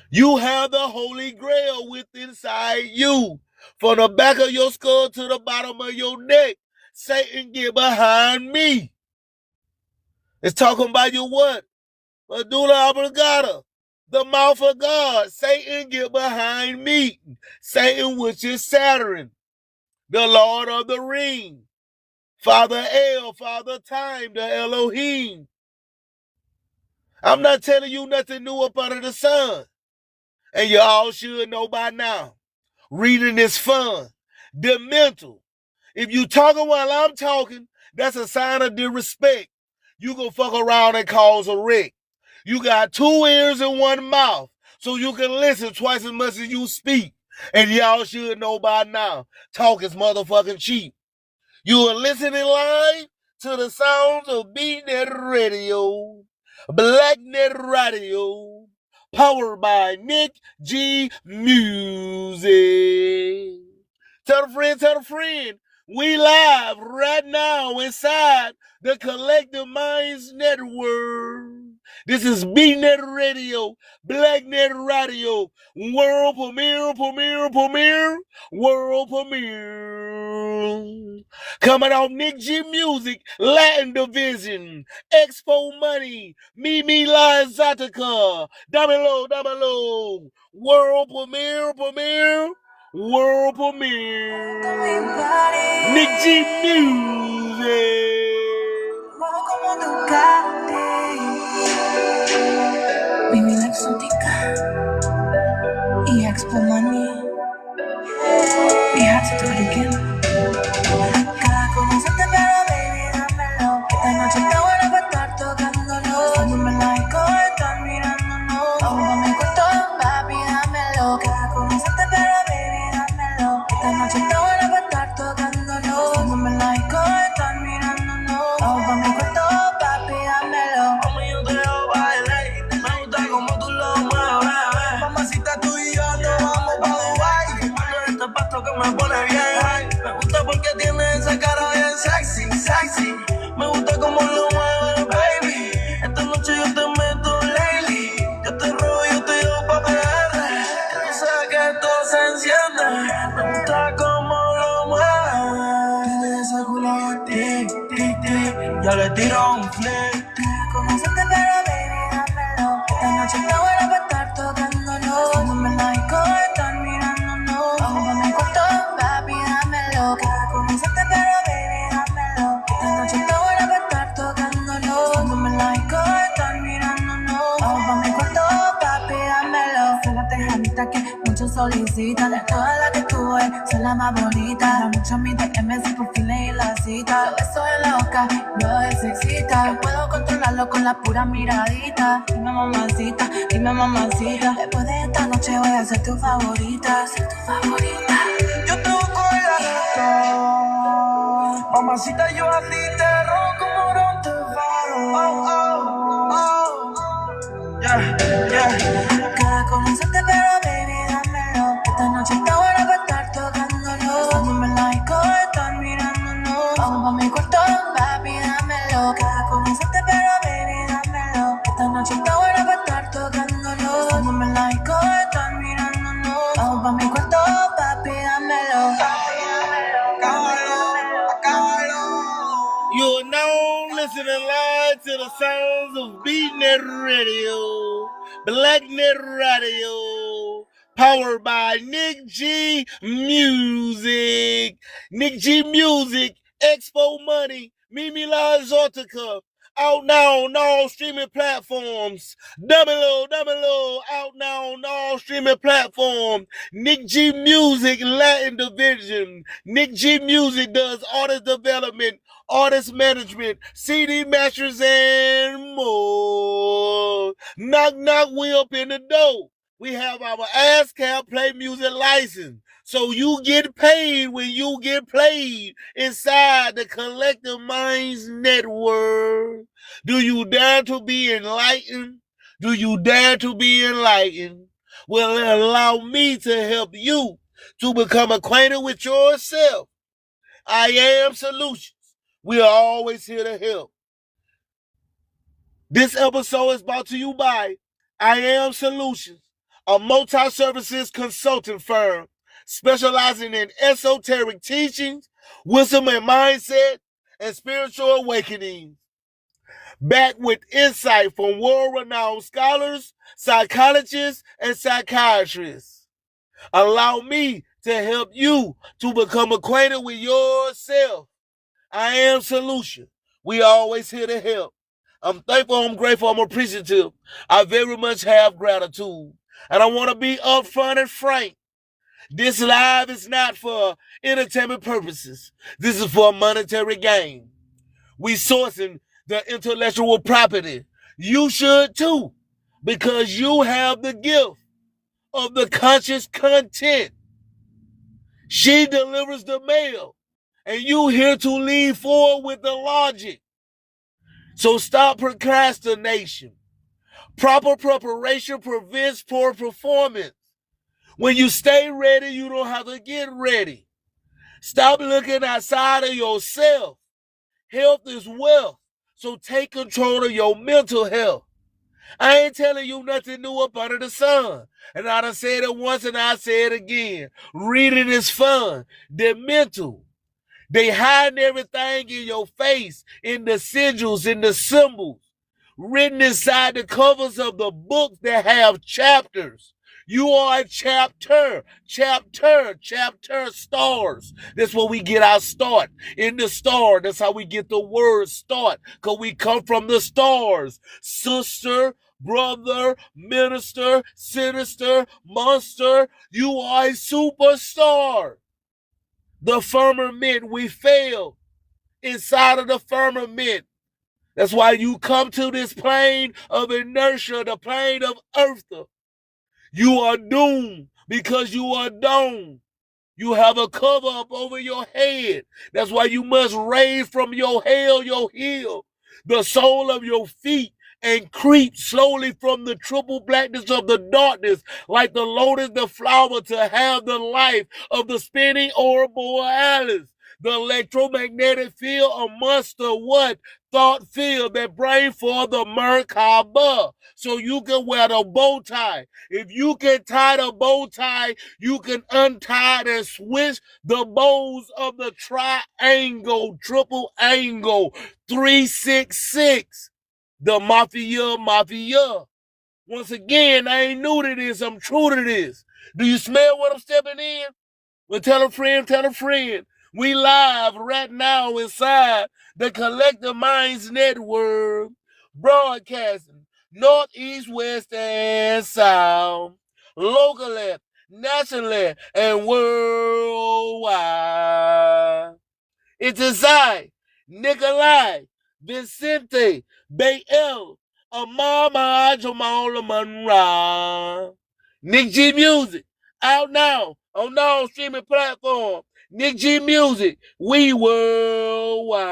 You have the Holy Grail within inside you. From the back of your skull to the bottom of your neck, Satan, get behind me. It's talking about your what? Medulla oblongata, the mouth of God. Satan, get behind me. Satan, which is Saturn, the Lord of the Ring. Father El, Father Time, the Elohim. I'm not telling you nothing new up under the sun. And you all should know by now. Reading is fun. The mental. If you talking while I'm talking, that's a sign of disrespect. You go fuck around and cause a wreck. You got 2 ears and 1 mouth, so you can listen twice as much as you speak. And y'all should know by now, talk is motherfucking cheap. You are listening live to the sounds of BNet Radio, Blacknet Radio, powered by Nick G Music. Tell a friend, we live right now inside the Collective Minds Network. This is BNet Radio, Blacknet Radio, world premiere, world premiere. Coming out Nick G Music, Latin Division, Expo Money, Mimi La Exotica, Damelo, world premiere, world premiere. Nick G Music. Como Ducati, Mimi La Exotica y Expo Money. We have to do it again. Cada conocerte pero baby dámelo. Esta noche está buena para estar tocándolo. Dándome like o estar mirándonos. Vamos a mi cuarto, papi dámelo. Cada conocerte pero baby dámelo. Esta noche está buena para estar tocándolo. Dándome like o estar mirándonos. Vamos a mi cuarto, papi dámelo. Mami, yo te dejo bailar. Me gusta como tú lo mueves. Mamacita, tú y yo nos vamos pa' Dubai. Este pasto que me pone bien high. Me gusta porque tiene esa cara bien sexy. Me gusta como lo mueves, baby. Esta noche yo te meto lately. Yo te robo, yo te llevo pa' PR. Que tú sabes que esto se enciende. Me gusta como lo mueves. Tiene ese culo tic. Ya le tiro un flip. Conocerte pero baby dámelo. Esta noche está buena para estar tocándolo. Dándome like o estar mirándonos. Vamos pa' mi cuarto, papi dámelo. Conocerte pero baby dámelo. Esta noche está buena para estar tocándolo. Dándome like o estar mirándonos. Vamos pa' mi cuarto, papi dámelo. Soy la tejadita que muchos solicitan. De todas las que tuve, soy la más bonita. Da mucho mi DM sin perfiles y la cita. Lo beso en la boca, lo excita. Yo puedo controlarlo con la pura miradita. Dime mamacita. Después de esta noche voy a ser tu favorita. Yo te busco el ratón. Mamacita, yo a ti te robo como Ron te faro. Yeah. Cada conocerte pero baby dámelo. Esta noche está buena para estar tocándolo. Dándome like o estar mirándonos. Vamos pa' mi cuarto, papi dámelo. Cada conocerte pero baby dámelo. Esta noche está buena para estar tocándolo. Dándome like o estar mirándonos. Vamos pa' mi cuarto, papi dámelo. Acábalo. You are now listening live to the sounds of BNet Radio, Blacknet Radio, powered by Nick G Music. Nick G Music, Expo Money, Mimi La Exotica, out now on all streaming platforms. Damelo, out now on all streaming platforms. Nick G Music, Latin Division. Nick G Music does artist development, artist management, CD masters, and more. Knock, we up in the door. We have our ASCAP Play Music license. So you get paid when you get played inside the Collective Minds Network. Do you dare to be enlightened? Well, allow me to help you to become acquainted with yourself. I am Solutions. We are always here to help. This episode is brought to you by I Am Solutions, a multi-services consulting firm specializing in esoteric teachings, wisdom and mindset, and spiritual awakenings. Back with insight from world-renowned scholars, psychologists, and psychiatrists. Allow me to help you to become acquainted with yourself. I Am Solution. We always here to help. I'm thankful, I'm grateful, I'm appreciative. I very much have gratitude. And I want to be upfront and frank. This live is not for entertainment purposes. This is for monetary gain. We sourcing the intellectual property. You should too, because you have the gift of the conscious content. She delivers the mail, and you here to lead forward with the logic. So stop procrastination. Proper preparation prevents poor performance. When you stay ready, you don't have to get ready. Stop looking outside of yourself. Health is wealth, so take control of your mental health. I ain't telling you nothing new up under the sun. And I done said it once and I say it again. Reading is fun. They're mental. They hiding everything in your face, in the sigils, in the symbols, written inside the covers of the books that have chapters. You are a chapter, stars. That's where we get our start. In the star, that's how we get the word start, because we come from the stars. Sister, brother, minister, sinister, monster, you are a superstar. The firmament, we fail inside of the firmament. That's why you come to this plane of inertia, the plane of earth. You are doomed because you are doomed. You have a cover up over your head. That's why you must raise from your hell, your heel, the sole of your feet, and creep slowly from the triple blackness of the darkness, like the lotus, the flower, to have the life of the spinning aurora borealis. The electromagnetic field amongst the what? Thought field that bring for the Merkaba. So you can wear the bow tie. If you can tie the bow tie, you can untie and switch the bows of the triangle, triple angle, 366. The mafia. Once again, I ain't new to this. I'm true to this. Do you smell what I'm stepping in? Well, tell a friend, tell a friend. We live right now inside the Collective Minds Network, broadcasting north, east, west, and south, locally, nationally, and worldwide. It is I, Nikolai Vicente Bayel, Amama Jamal Munra. Nick G Music, out now on all streaming platforms. Nick G Music, we worldwide.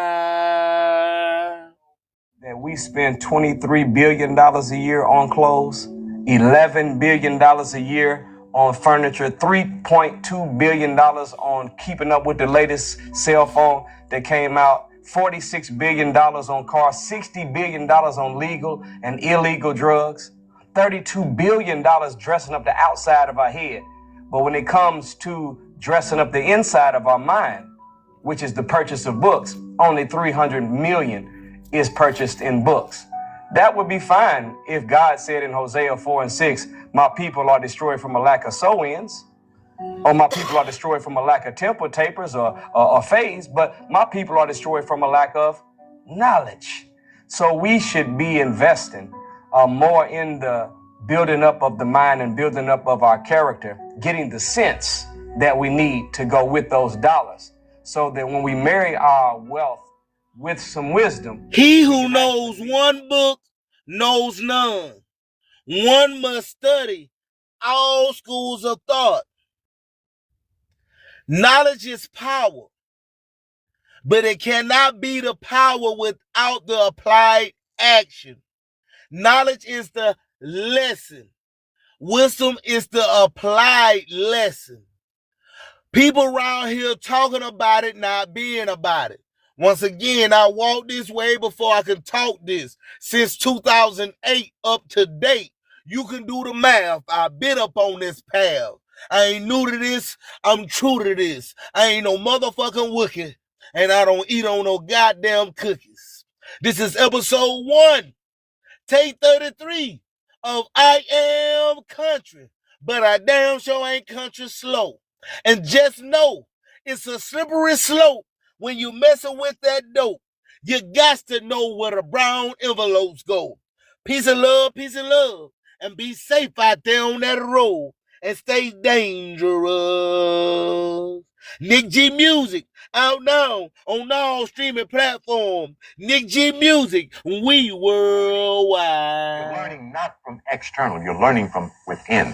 That we spend $23 billion a year on clothes, $11 billion a year on furniture, $3.2 billion on keeping up with the latest cell phone that came out, $46 billion on cars, $60 billion on legal and illegal drugs, $32 billion dressing up the outside of our head. But when it comes to dressing up the inside of our mind, which is the purchase of books, only $300 million is purchased in books. That would be fine if God said in Hosea 4:6, my people are destroyed from a lack of sew-ins, or my people are destroyed from a lack of temple tapers or phase, but my people are destroyed from a lack of knowledge. So we should be investing more in the building up of the mind and building up of our character, getting the sense that we need to go with those dollars, so that when we marry our wealth with some wisdom. He who knows one book knows none. One must study all schools of thought. Knowledge is power, but it cannot be the power without the applied action. Knowledge is the lesson. Wisdom is the applied lesson. People around here talking about it, not being about it. Once again, I walked this way before I could talk this. Since 2008 up to date, you can do the math. I've been up on this path. I ain't new to this. I'm true to this. I ain't no motherfucking wicked, and I don't eat on no goddamn cookies. This is episode 1, take 33 of I Am Country, but I damn sure ain't country slow. And just know, it's a slippery slope when you messing with that dope. You got to know where the brown envelopes go. Peace and love, and be safe out there on that road and stay dangerous. Nick G Music out now on all streaming platforms. Nick G Music, we worldwide. You're learning not from external, you're learning from within.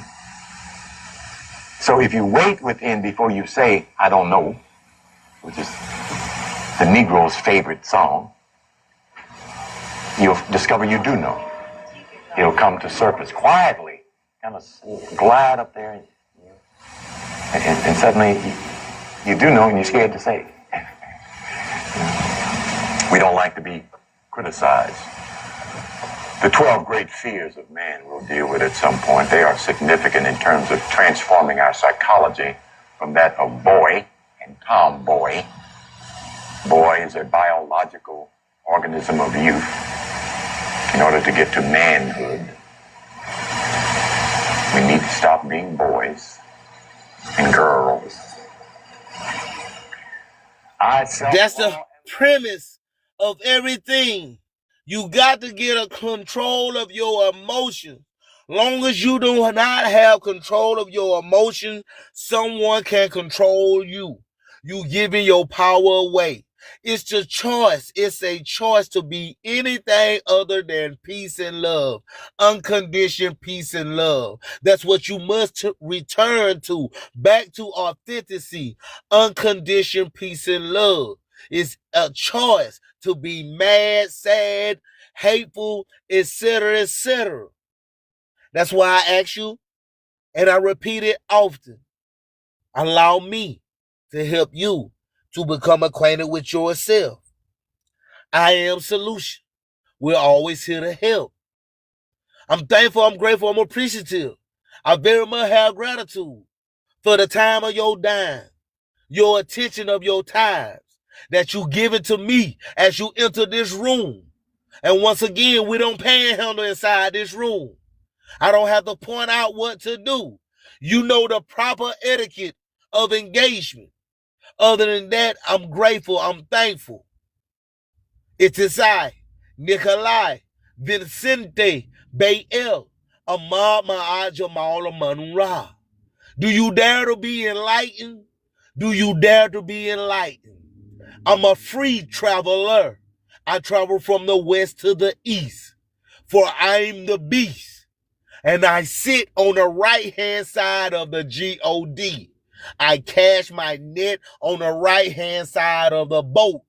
So if you wait within before you say, I don't know, which is the Negro's favorite song, you'll discover you do know. It'll come to surface quietly, kind of glide up there, and suddenly you do know and you're scared to say. We don't like to be criticized. The 12 great fears of man we'll deal with at some point. They are significant in terms of transforming our psychology from that of boy and tomboy. Boy is a biological organism of youth. In order to get to manhood, we need to stop being boys and girls. That's the premise of everything. You got to get a control of your emotions. Long as you do not have control of your emotions, someone can control you. You giving your power away. It's the choice. It's a choice to be anything other than peace and love. Unconditioned peace and love. That's what you must return to. Back to authenticity. Unconditioned peace and love. It's a choice to be mad, sad, hateful, etc., etc. That's why I ask you, and I repeat it often, allow me to help you to become acquainted with yourself. I am solution. We're always here to help. I'm thankful, I'm grateful, I'm appreciative. I very much have gratitude for the time of your dime, your attention of your times that you give it to me as you enter this room. And once again, we don't panhandle inside this room. I don't have to point out what to do. You know the proper etiquette of engagement. Other than that, I'm grateful, I'm thankful. It is I, Nikolai Vincente Bayel, Ahmad Ma'ajamal Manra. Do you dare to be enlightened? Do you dare to be enlightened? I'm a free traveler. I travel from the west to the east, for I'm the beast, and I sit on the right-hand side of the G-O-D. I cast my net on the right-hand side of the boat.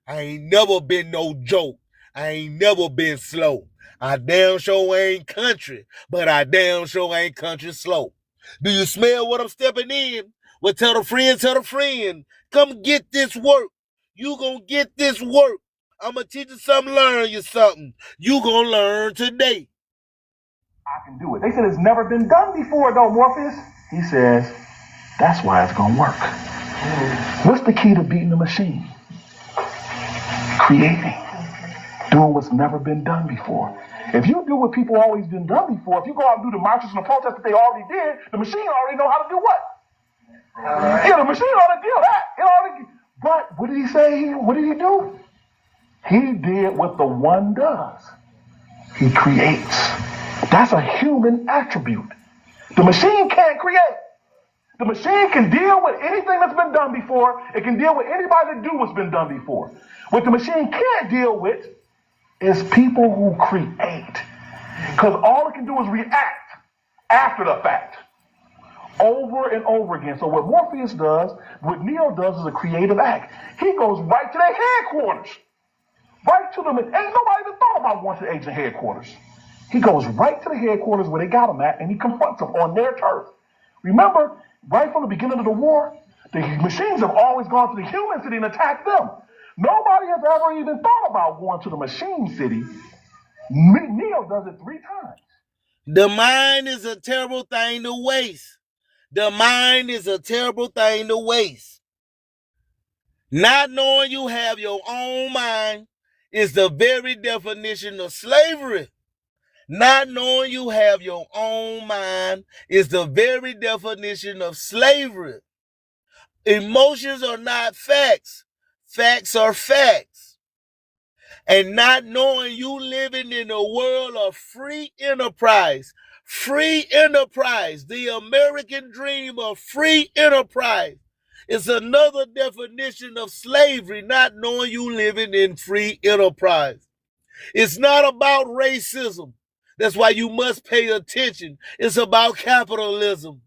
I ain't never been no joke. I ain't never been slow. I damn sure ain't country, but I damn sure ain't country slow. Do you smell what I'm stepping in? Well, tell a friend, come get this work. You gonna get this work. I'm gonna teach you something, learn you something. You gonna learn today. I can do it. They said it's never been done before, though, Morpheus. He says, that's why it's gonna work. What's the key to beating the machine? Creating. Doing what's never been done before. If you do what people always been done before, if you go out and do the marches and the protests that they already did, the machine already know how to do what? Yeah, the machine already did that. But what did he say? What did he do? He did what the one does. He creates. That's a human attribute. The machine can't create. The machine can deal with anything that's been done before. It can deal with anybody that do what's been done before. What the machine can't deal with is people who create. Because all it can do is react after the fact. Over and over again. So what Morpheus does, what Neo does is a creative act. He goes right to their headquarters. Right to them. Ain't nobody even thought about going to the agent headquarters. He goes right to the headquarters where they got him at, and he confronts them on their turf. Remember, right from the beginning of the war, the machines have always gone to the human city and attacked them. Nobody has ever even thought about going to the machine city. Neo does it 3 times. The mind is a terrible thing to waste. The mind is a terrible thing to waste. Not knowing you have your own mind is the very definition of slavery. Not knowing you have your own mind is the very definition of slavery. Emotions are not facts. Facts are facts. and not knowing you living in a world of free enterprise. Free enterprise, the American dream of free enterprise, is another definition of slavery, not knowing you living in free enterprise. It's not about racism. That's why you must pay attention. It's about capitalism.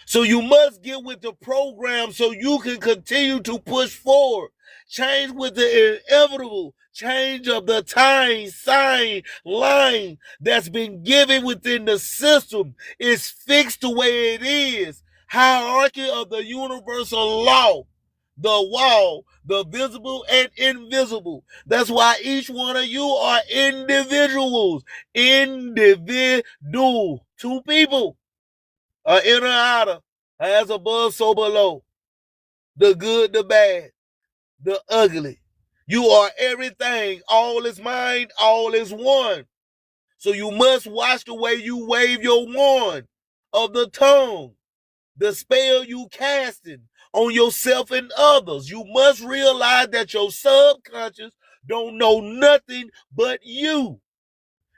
So you must get with the program so you can continue to push forward. Change with the inevitable change of the time, sign, line that's been given within the system is fixed the way it is. Hierarchy of the universal law, the wall, the visible and invisible. That's why each one of you are individuals. Individual. Two people. An inner outer, as above, so below. The good, the bad, the ugly. You are everything. All is mind, all is one. So you must watch the way you wave your wand of the tongue, the spell you casting on yourself and others. You must realize that your subconscious don't know nothing but you.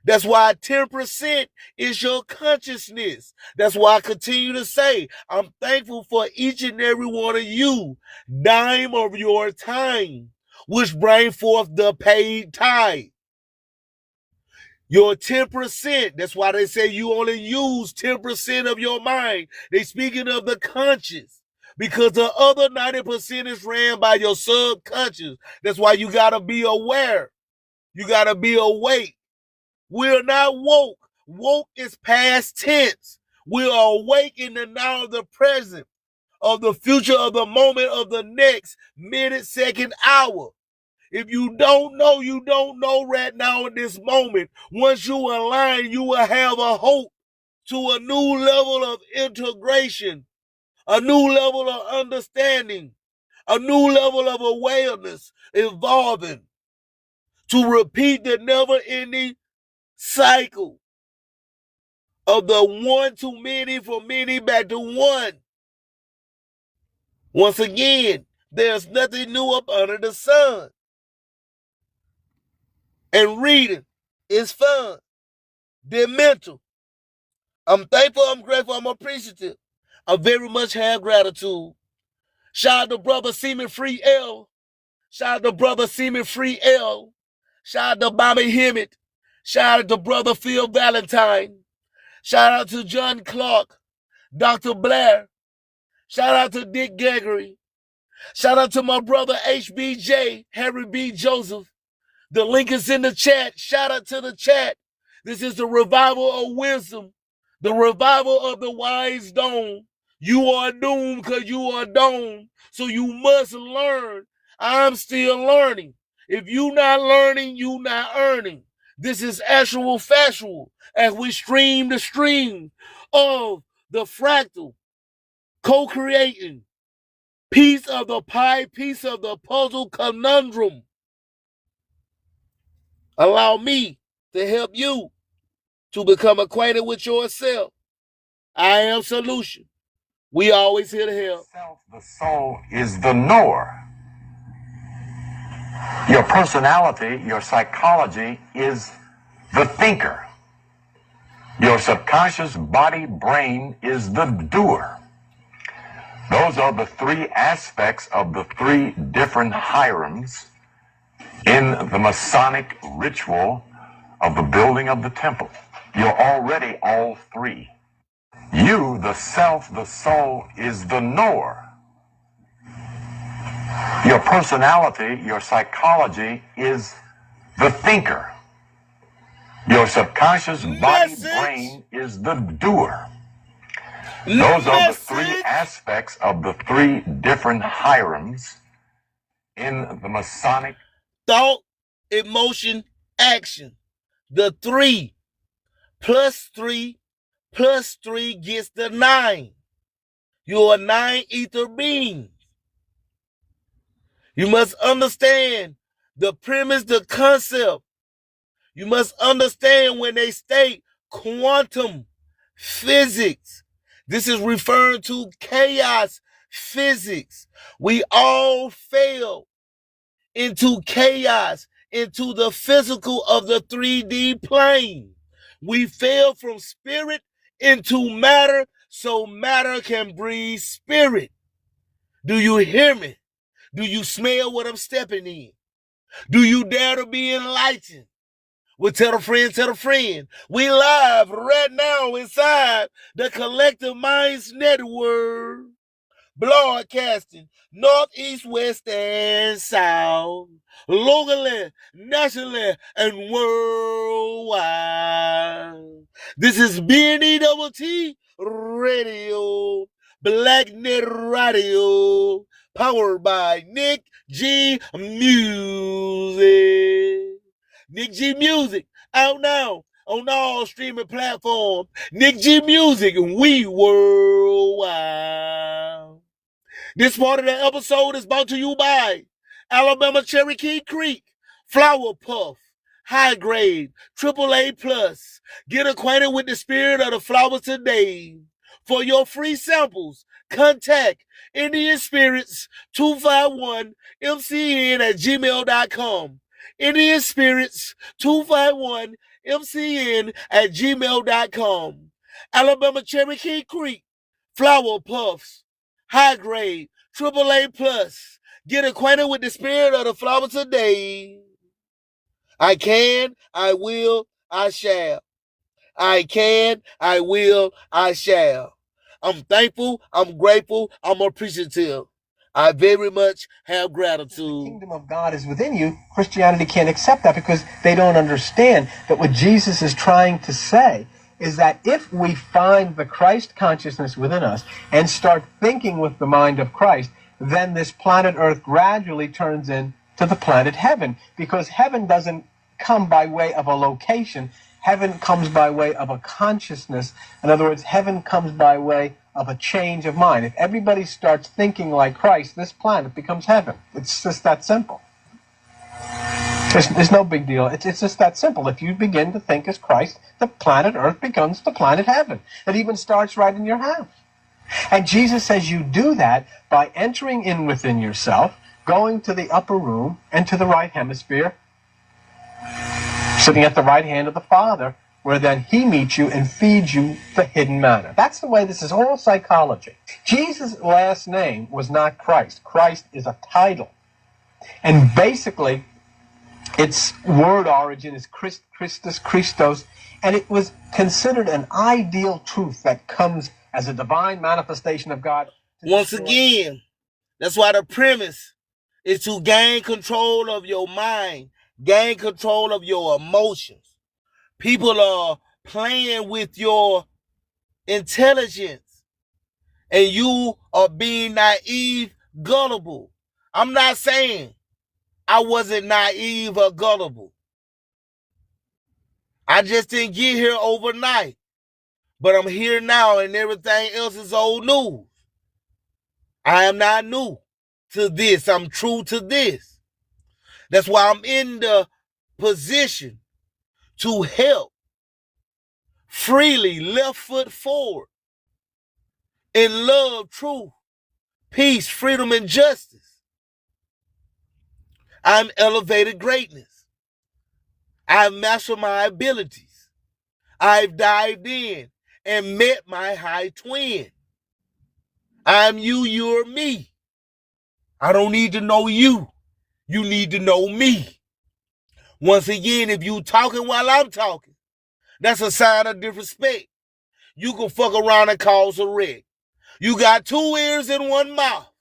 That's why 10% is your consciousness. That's why I continue to say, I'm thankful for each and every one of you, dime of your time, which bring forth the paid tithe. Your 10%, that's why they say you only use 10% of your mind. They speaking of the conscious, because the other 90% is ran by your subconscious. That's why you got to be aware. You got to be awake. We're not woke. Woke is past tense. We are awake in the now of the present, of the future, of the moment, of the next minute, second, hour. If you don't know, you don't know right now in this moment. Once you align, you will have a hope to a new level of integration, a new level of understanding, a new level of awareness, evolving to repeat the never-ending cycle of the one to many, for many back to one. Once again, there's nothing new up under the sun. And reading is fun. They're mental. I'm thankful, I'm grateful, I'm appreciative. I very much have gratitude. Shout out to brother Seaman Free L. Shout out to brother Seaman Free L. Shout out to Bobby Hemmett. Shout out to brother Phil Valentine. Shout out to John Clark, Dr. Blair. Shout out to Dick Gregory. Shout out to my brother HBJ, Harry B. Joseph. The link is in the chat. Shout out to the chat. This is the revival of wisdom, the revival of the wise dome. You are doomed because you are doomed. So you must learn. I'm still learning. If you not learning, you not earning. This is actual factual as we stream the stream of the fractal, co-creating piece of the pie, piece of the puzzle conundrum. Allow me to help you to become acquainted with yourself. I am solution. We always here to help. The soul is the knower. Your personality, your psychology is the thinker. Your subconscious body, brain is the doer. Those are the three aspects of the three different hierarchies in the Masonic ritual of the building of the temple. You're already all three. You, the self, the soul, is the knower. Your personality, your psychology is the thinker. Your subconscious body, brain is the doer. Those are the three aspects of the three different hierarchies in the Masonic. Thought, emotion, action. The 3 plus 3 plus 3 gets the 9. You're a 9 ether being. You must understand the premise, the concept. You must understand when they state quantum physics. This is referring to chaos physics. We all fell into chaos into the physical of the 3D plane. We fell from spirit into matter so matter can breathe spirit. Do you hear me? Do you smell what I'm stepping in? Do you dare to be enlightened? Well, tell a friend, tell a friend. We live right now inside the Collective Minds Network. Broadcasting north, east, west, and south, locally, nationally, and worldwide. This is BNEWT Radio, Black Net Radio, powered by Nick G Music. Nick G Music, out now on all streaming platforms. Nick G Music, we worldwide. This part of the episode is brought to you by Alabama Cherokee Creek, Flower Puff, High Grade, AAA Plus. Get acquainted with the spirit of the flowers today. For your free samples, contact Indian Spirits 251mcn@gmail.com. Indian Spirits 251mcn@gmail.com. Alabama Cherokee Creek, Flower Puffs, High Grade, AAA Plus. Get acquainted with the spirit of the flower today. I can, I will, I shall. I can, I will, I shall. I'm thankful, I'm grateful, I'm appreciative. I very much have gratitude. The kingdom of God is within you. Christianity can't accept that because they don't understand that what Jesus is trying to say is that if we find the Christ consciousness within us and start thinking with the mind of Christ, then this planet Earth gradually turns into the planet heaven, because heaven doesn't come by way of a location. Heaven comes by way of a consciousness. In other words, heaven comes by way of a change of mind. If everybody starts thinking like Christ, this planet becomes heaven. It's just that simple. There's no big deal. It's just that simple. If you begin to think as Christ, the planet Earth becomes the planet heaven. It even starts right in your house. And Jesus says you do that by entering in within yourself, going to the upper room and to the right hemisphere, sitting at the right hand of the Father, where then he meets you and feeds you the hidden manna. That's the way this is all psychology. Jesus' last name was not Christ. Christ is a title. And basically, its word origin is Christus, Christos, and it was considered an ideal truth that comes as a divine manifestation of God. Once again, that's why the premise is to gain control of your mind, gain control of your emotions. People are playing with your intelligence, and you are being naive, gullible. I'm not saying I wasn't naive or gullible. I just didn't get here overnight. But I'm here now, and everything else is old news. I am not new to this. I'm true to this. That's why I'm in the position to help freely, left foot forward, in love, truth, peace, freedom, and justice. I'm elevated greatness. I've mastered my abilities. I've dived in and met my high twin. I'm you, you're me. I don't need to know you. You need to know me. Once again, if you talking while I'm talking, that's a sign of disrespect. You can fuck around and cause a wreck. You got 2 ears and 1 mouth,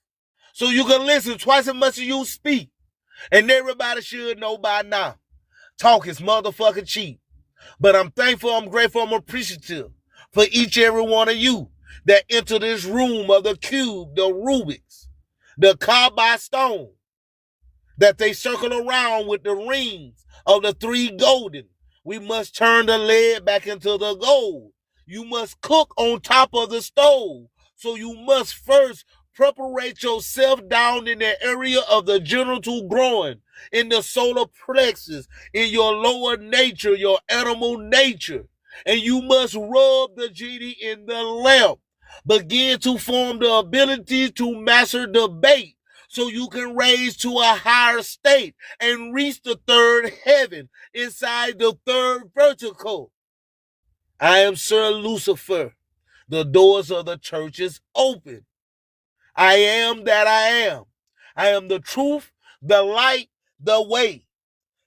so you can listen twice as much as you speak. And everybody should know by now, talk is motherfucking cheap. But I'm thankful, I'm grateful, I'm appreciative for each and every one of you that enter this room of the cube, the Rubik's, the carbide stone, that they circle around with the rings of the 3 golden. We must turn the lead back into the gold. You must cook on top of the stove. So you must first preparate yourself down in the area of the genital groin, in the solar plexus, in your lower nature, your animal nature. And you must rub the genie in the lamp. Begin to form the ability to master the bait, so you can raise to a higher state and reach the third heaven inside the third vertical. I am Sir Lucifer. The doors of the church is open. I am that I am. I am the truth, the light, the way.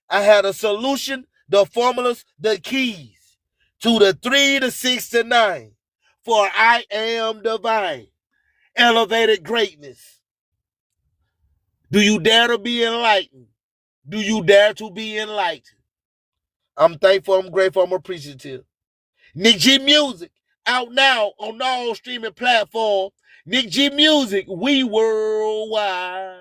I had a solution, the formulas, the keys to the 3, the 6, to 9. For I am divine. Elevated greatness. Do you dare to be enlightened? Do you dare to be enlightened? I'm thankful, I'm grateful, I'm appreciative. Nick G Music, out now on all streaming platforms. Nick G Music, we worldwide.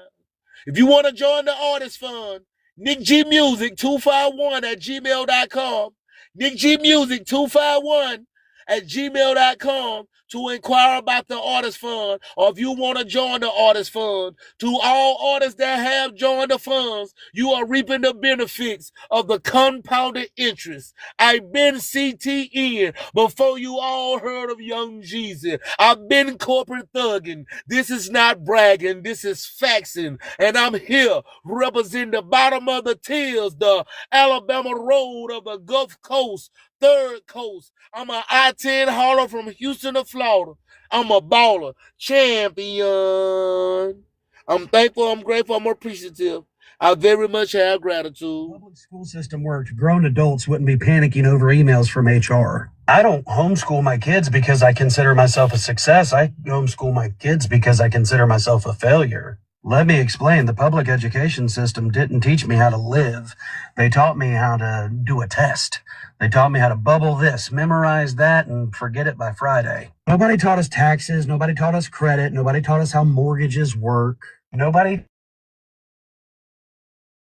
If you want to join the Artist Fund, Nick G Music 251 at gmail.com. Nick G Music 251 at gmail.com to inquire about the Artist Fund, or if you want to join the Artist Fund. To all artists that have joined the funds, you are reaping the benefits of the compounded interest. I've been CTN before you all heard of Young Jeezy. I've been corporate thugging. This is not bragging, this is faxing. And I'm here representing the bottom of the tills, the Alabama road of the Gulf Coast, Third Coast. I'm an I-10 hauler from Houston to Florida. I'm a baller, champion. I'm thankful, I'm grateful, I'm appreciative. I very much have gratitude. Public school system worked, grown adults wouldn't be panicking over emails from HR. I don't homeschool my kids because I consider myself a success. I homeschool my kids because I consider myself a failure. Let me explain. The public education system didn't teach me how to live. They taught me how to do a test. They taught me how to bubble this, memorize that, and forget it by Friday. Nobody taught us taxes. Nobody taught us credit. Nobody taught us how mortgages work. Nobody taught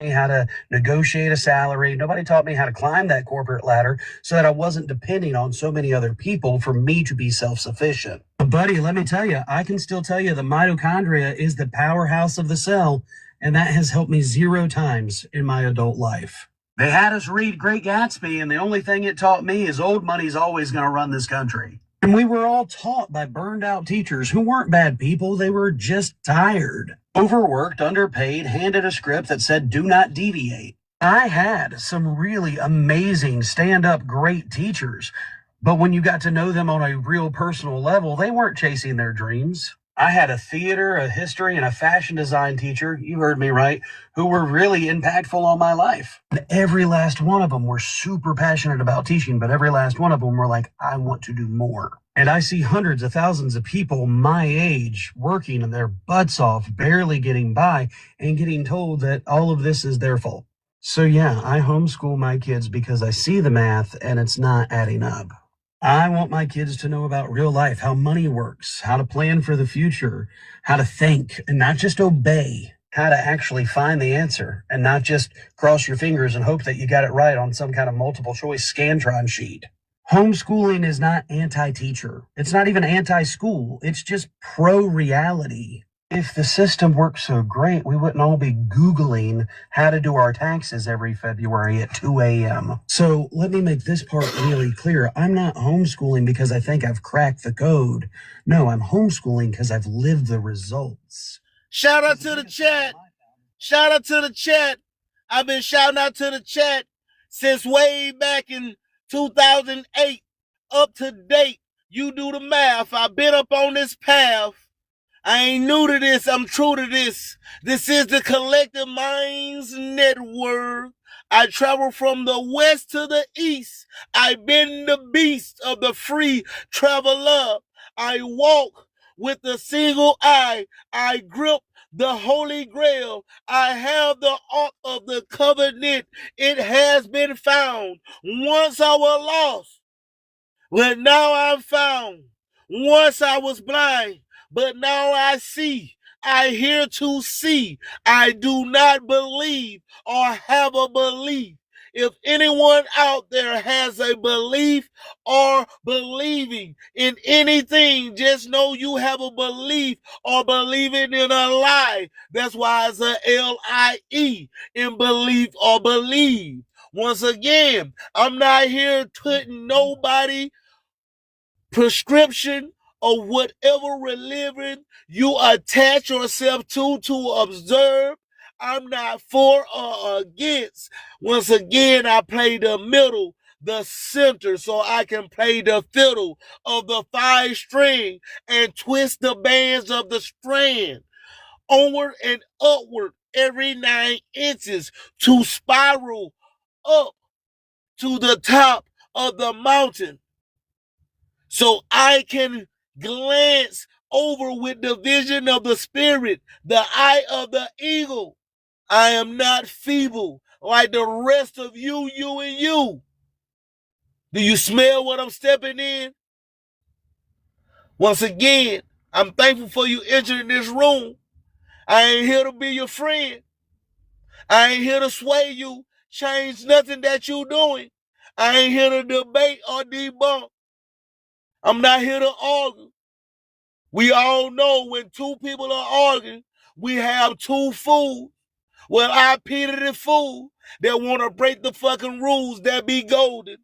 me how to negotiate a salary. Nobody taught me how to climb that corporate ladder so that I wasn't depending on so many other people for me to be self-sufficient. But buddy, let me tell you, I can still tell you the mitochondria is the powerhouse of the cell, and that has helped me 0 times in my adult life. They had us read Great Gatsby, and the only thing it taught me is old money's always going to run this country. And we were all taught by burned out teachers who weren't bad people. They were just tired, overworked, underpaid, handed a script that said, do not deviate. I had some really amazing stand-up great teachers, but when you got to know them on a real personal level, they weren't chasing their dreams. I had a theater, a history, and a fashion design teacher, you heard me right, who were really impactful on my life. And every last one of them were super passionate about teaching, but every last one of them were like, I want to do more. And I see hundreds of thousands of people my age working their butts off, barely getting by, and getting told that all of this is their fault. So yeah, I homeschool my kids because I see the math and it's not adding up. I want my kids to know about real life, how money works, how to plan for the future, how to think and not just obey, how to actually find the answer and not just cross your fingers and hope that you got it right on some kind of multiple choice Scantron sheet. Homeschooling is not anti-teacher. It's not even anti-school. It's just pro-reality. If the system worked so great, we wouldn't all be Googling how to do our taxes every February at 2 a.m. So let me make this part really clear. I'm not homeschooling because I think I've cracked the code. No, I'm homeschooling because I've lived the results. Shout out to the chat. Shout out to the chat. I've been shouting out to the chat since way back in 2008 up to date. You do the math. I've been up on this path. I ain't new to this. I'm true to this. This is the Collective Minds Network. I travel from the west to the east. I've been the beast of the free traveler. I walk with a single eye. I grip the Holy Grail. I have the Ark of the Covenant. It has been found. Once I was lost, but now I'm found. Once I was blind, but now I see. I hear to see. I do not believe or have a belief. If anyone out there has a belief or believing in anything, just know you have a belief or believing in a lie. That's why it's a L-I-E, in belief or believe. Once again, I'm not here putting nobody prescription or whatever religion you attach yourself to observe. I'm not for or against. Once again, I play the middle, the center, so I can play the fiddle of the 5 string and twist the bands of the strand onward and upward every 9 inches to spiral up to the top of the mountain, so I can glance over with the vision of the spirit, the eye of the eagle. I am not feeble like the rest of you, and you. Do you smell what I'm stepping in? Once again, I'm thankful for you entering this room. I ain't here to be your friend. I ain't here to sway you, change nothing that you doing. I ain't here to debate or debunk. I'm not here to argue. We all know when 2 people are arguing, we have 2 fools. Well, I pity the fool that want to break the fucking rules that be golden.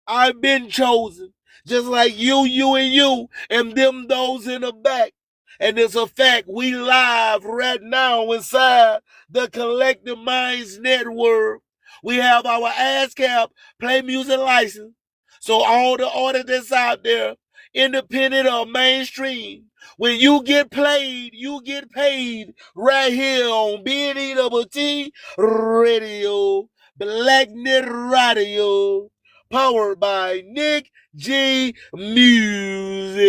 I've been chosen, just like you, and you, and them those in the back. And it's a fact, we live right now inside the Collective Minds Network. We have our ASCAP play music license. So all the artists that's out there, independent or mainstream, when you get played, you get paid right here on BNEWT Radio, Black Net Radio, powered by Nick G Music.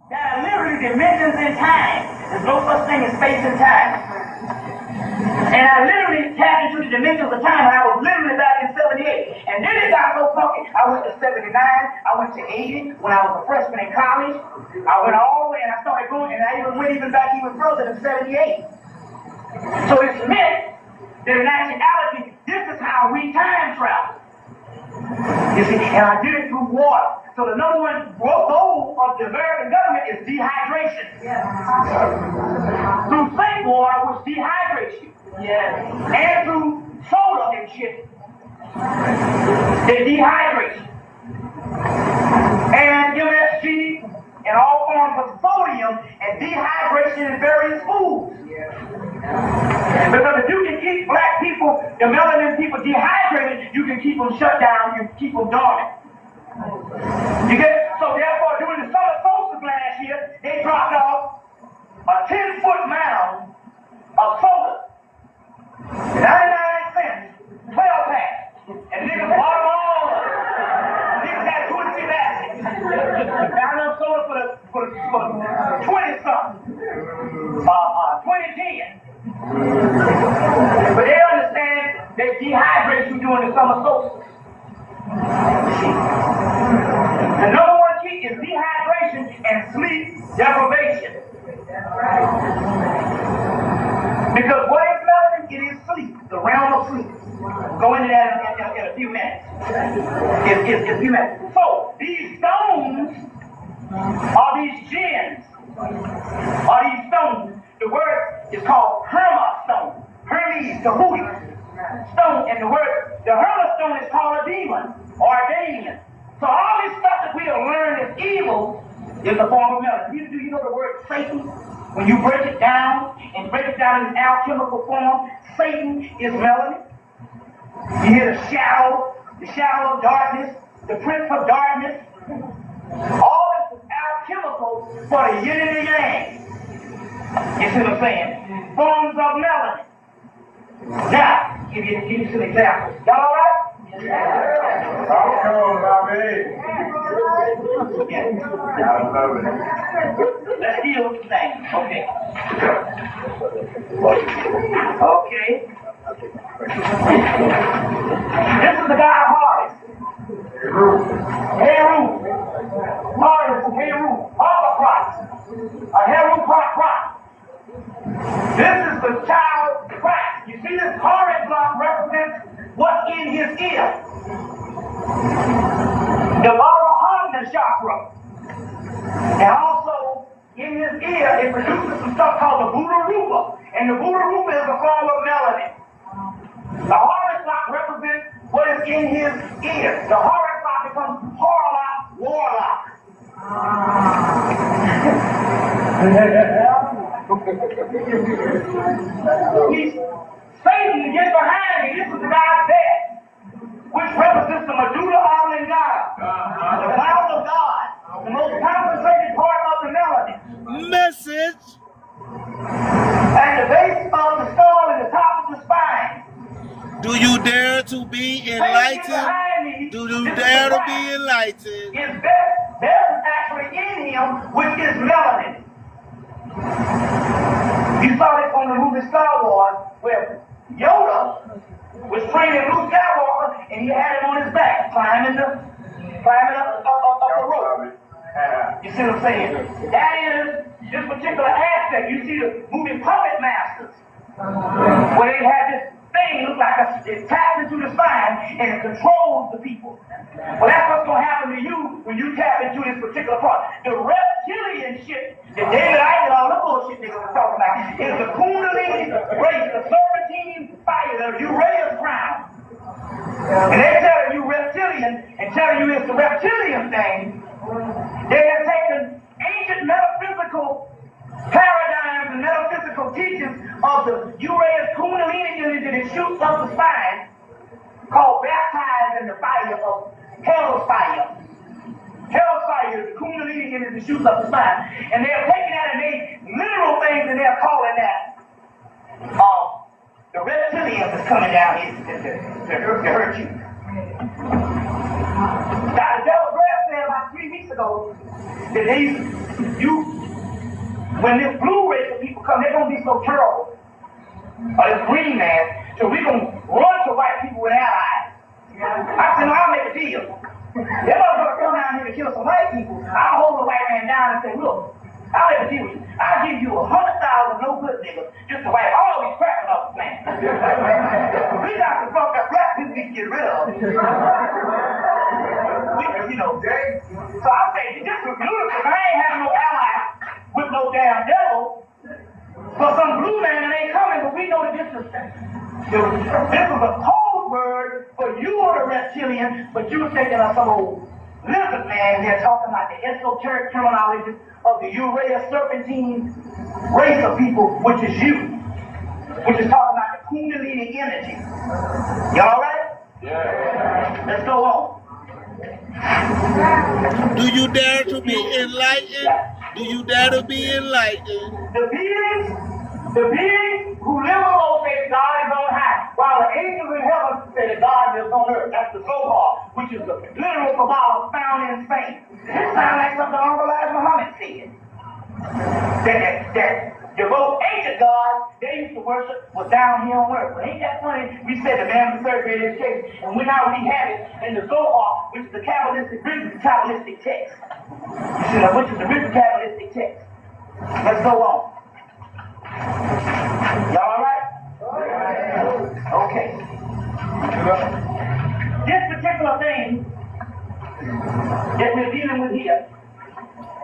There are literally dimensions in time. There's no such thing as space and time. And I literally tapped into the dimensions of time when I was literally back in 78. And then it got so funky. I went to 79, I went to 80 when I was a freshman in college. I went all the way and I started going, and I even went back even further than 78. So it's meant that in actuality, this is how we time travel. You see, and I did it through water. So the number one goal of the American government is dehydration. Yeah. Through safe water, which dehydrates you. Yeah. And through soda and shit, it dehydrates you. And MSG and all forms of sodium and dehydration in various foods. Yeah. Because if you can keep black people, the melanin people dehydrated, you can keep them shut down, you can keep them dormant. You get, so therefore, during the summer solstice last year, they dropped off a 10-foot mound of soda, 99 cents, 12 packs, and niggas bought them all up. Niggas had 2 and 3 baskets. Got enough soda for 20 something, 2010. But they understand they dehydrate you during the summer solstice. The number one key is dehydration and sleep deprivation. Because what is melanin? It is sleep, the realm of sleep. We'll go into that in a few minutes. In a few minutes. So these stones are these gems, are these stones. The word is called Herma stone. Hermes, the Houthi stone, and the Herma stone is called a demon or a Damien. So all this stuff that we have learned is evil is a form of melanin. Do you know the word Satan? When you break it down and break it down in alchemical form, Satan is melanin. You hear the shadow of darkness, the prince of darkness. All this is alchemical for the yin and the yang. You see what I'm saying? Forms of melanin. Now, give you some examples. Y'all all right? Yeah. Come on, Bobby. Let's deal with the thing. Okay. Okay. This is the guy Horus. Heru. Horus, Heru. Holocron. A Heru Croc. This is the child Christ. You see this Horus block represents what's in his ear. The Varahana chakra. And also in his ear it produces some stuff called the Buddha Rupa. And the Buddha Rupa is a form of melanin. The Horus block represents what is in his ear. The Horus block becomes Horlock, warlock. Satan gets behind me. This is God's bed, which represents the medulla oblongata, the bowels of God, the most concentrated part of the melody. Message. And the base of the skull and the top of the spine. Do you dare to be enlightened? Do you dare to be enlightened? There's actually in him, which is melanin. You saw it on the movie Star Wars, where Yoda was training Luke Skywalker, and he had him on his back, climbing up the rope. You see what I'm saying? That is this particular aspect. You see the movie Puppet Masters, where they had this thing look like it taps into the spine and it controls the people. Well, that's what's going to happen to you when you tap into this particular part. The reptilian shit that David Icke and all the bullshit niggas are talking about is the Kundalini race, the serpentine fire, the Uraeus crown. And they're telling you reptilian and telling you it's the reptilian thing. They have taken ancient metaphysical paradigms and metaphysical teachings of the Uraeus Kundalini energy that shoots up the spine, called baptized in the fire of hell's fire. Hell's fire is the Kundalini energy that shoots up the spine. And they're taking that and made literal things and they're calling that the reptilians is coming down here to hurt you. Now, the devil Brad said about 3 weeks ago that when this blue race of people come, they're going to be so terrible. Or this green man, so we're going to run to white people with allies. I said, no, I'll make a deal. They're going to come down here to kill some white people. I'll hold the white man down and say, look, I'll make a deal with you. I'll give you 100,000 no good niggas just to wipe all these crackers off the planet. We got some fucked up black people we can get rid of. You know, so I say, this is ludicrous. I ain't having no allies with no damn devil. For some blue man that ain't coming, but we know that this is a code word for you or the reptilian, but you were thinking of some old lizard man there talking about the esoteric terminology of the Uraeus serpentine race of people, which is you, which is talking about the Kundalini energy. Y'all right? Yeah. Let's go on. Do you dare to be enlightened? Do you dare to be enlightened? The beings who live below say God is on high, while the angels in heaven say that God lives on earth. That's the Zohar, which is the literal Kabbalah found in Spain. This sounds like something Uncle Muhammad said. That the most ancient God they used to worship was down here on earth. But ain't that funny? We said the man was surveyed his case, and we already have it in the Zohar, which is the Kabbalistic, written Kabbalistic text. You see, now, which is the written Kabbalistic text. Let's go on. Y'all all right? Okay. This particular thing that we're dealing with here,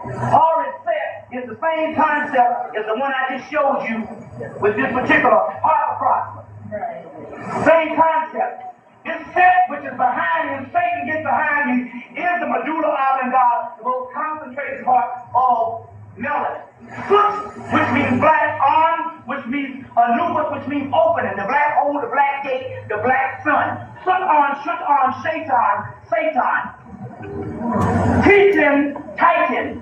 Horus Set is the same concept as the one I just showed you with this particular heart approximate. Same concept. This set, which is behind him, Satan gets behind you, is the medulla oblongata, the most concentrated part of melanin. Soot, which means black on, which means anubis, which means opening, the black hole, the black gate, the black sun. Soot on, shaitan, Satan. Teaching, Titan.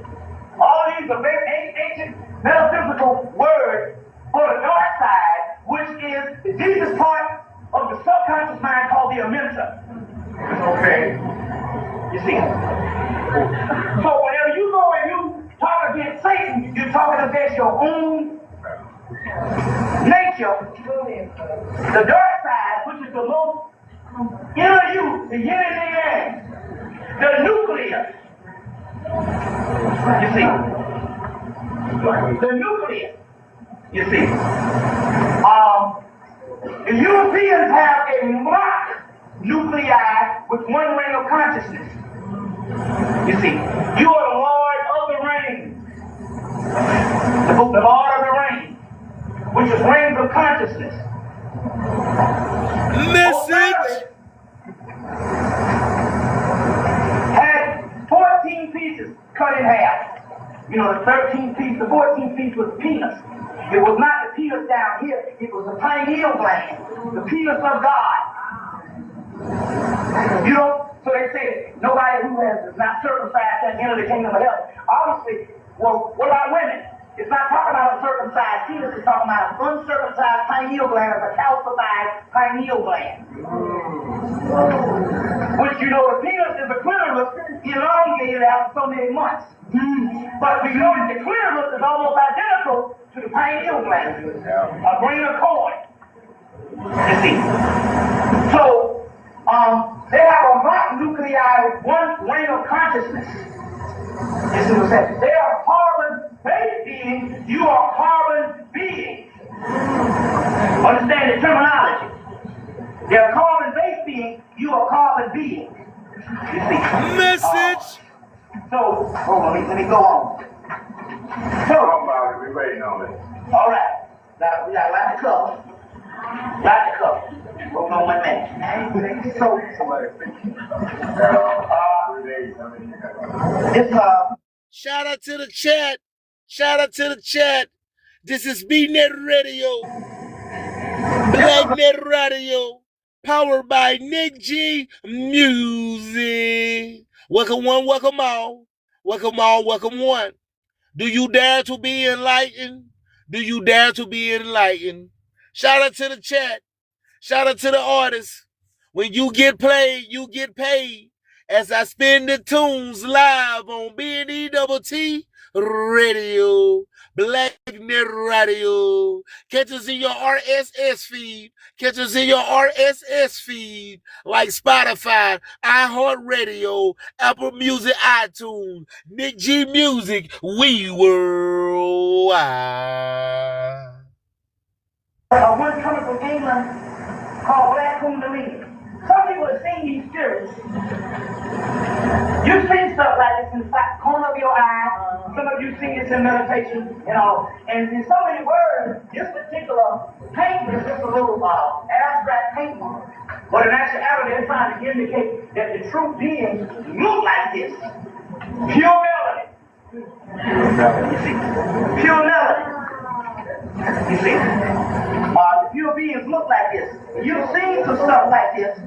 All these are very ancient metaphysical words for the dark side, which is the deepest part of the subconscious mind called the amenta. Okay. You see? So whenever you go and you talk against Satan, you're talking against your own nature. The dark side, which is the most inner you, the yin and the yang, the nucleus. You see? The nucleus. You see? The Europeans have a mock nuclei with one ring of consciousness. You see? You are the Lord of the rings. The book, the Lord of the Rings, which is rings of consciousness. Message. Had 14 pieces cut in half. the 13th piece, the 14th piece was penis. It was not the penis down here, it was the pineal gland, the penis of God. So they say nobody who is not circumcised can enter the kingdom of heaven. Obviously, well, what about women? It's not talking about a circumcised penis, it's talking about an uncircumcised pineal gland, or a calcified pineal gland. Which, the penis is a clitoris elongated after so many months. But we know that the clitoris is almost identical to the pineal gland, a grain of corn. You see. So, they have a mononuclei with one grain of consciousness. You see what I'm saying? They are carbon-based beings. You are carbon beings. Understand the terminology. They are carbon-based beings. You are carbon beings. You see? Message. So, hold on. Let me go on. So, We're waiting on it. all right. Now, we got a lot to cover. Hold on 1 minute. So, Shout out to the chat. Shout out to the chat. This is BNet Radio. BlackNet Radio. Powered by Nick G Music. Welcome one, welcome all. Welcome all, welcome one. Do you dare to be enlightened? Do you dare to be enlightened? Shout out to the chat. Shout out to the artists. When you get played, you get paid. As I spin the tunes live on BNETT Radio, BlackNet Radio. Catch us in your RSS feed. Catch us in your RSS feed like Spotify, iHeartRadio, Apple Music, iTunes, Nick G Music, we worldwide. One coming from England called Black Kundalini. Some people have seen these spirits. You've seen stuff like this in the corner of your eye. Some of you seen this in meditation, And in so many words, this particular paint is just a little abstract paint. But in actuality, they're trying to indicate that the true beings look like this. Pure melody. You see? Pure melody. You see? The pure beings look like this. You've seen some stuff like this.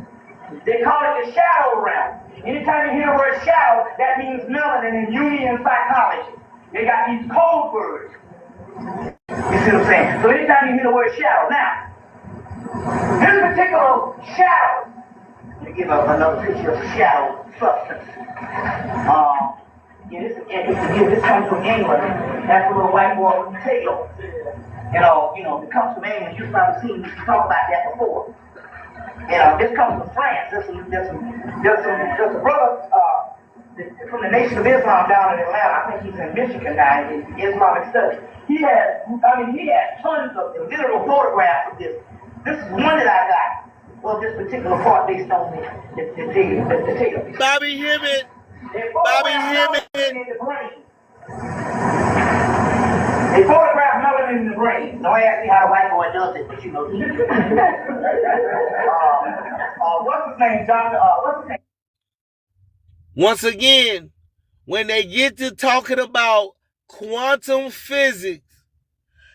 They call it the shadow realm. Anytime you hear the word shadow, that means melanin in Jungian psychology. They got these code words. You see what I'm saying? So anytime you hear the word shadow, now, this particular shadow, let me give up another picture of the shadow substance. This comes from England. That's a little white boy with the tail. It comes from England. You've probably seen me talk about that before. This comes from France. There's a brother from the Nation of Islam down in Atlanta. I think he's in Michigan now in Islamic studies. He had tons of literal photographs of this. This is one that I got of this particular part based on the tail. Bobby Hemmett. Bobby Hemmett. They photograph melanin in the brain. Don't ask me how the white boy does it, but what's his name, John? What's his name? Once again, when they get to talking about quantum physics,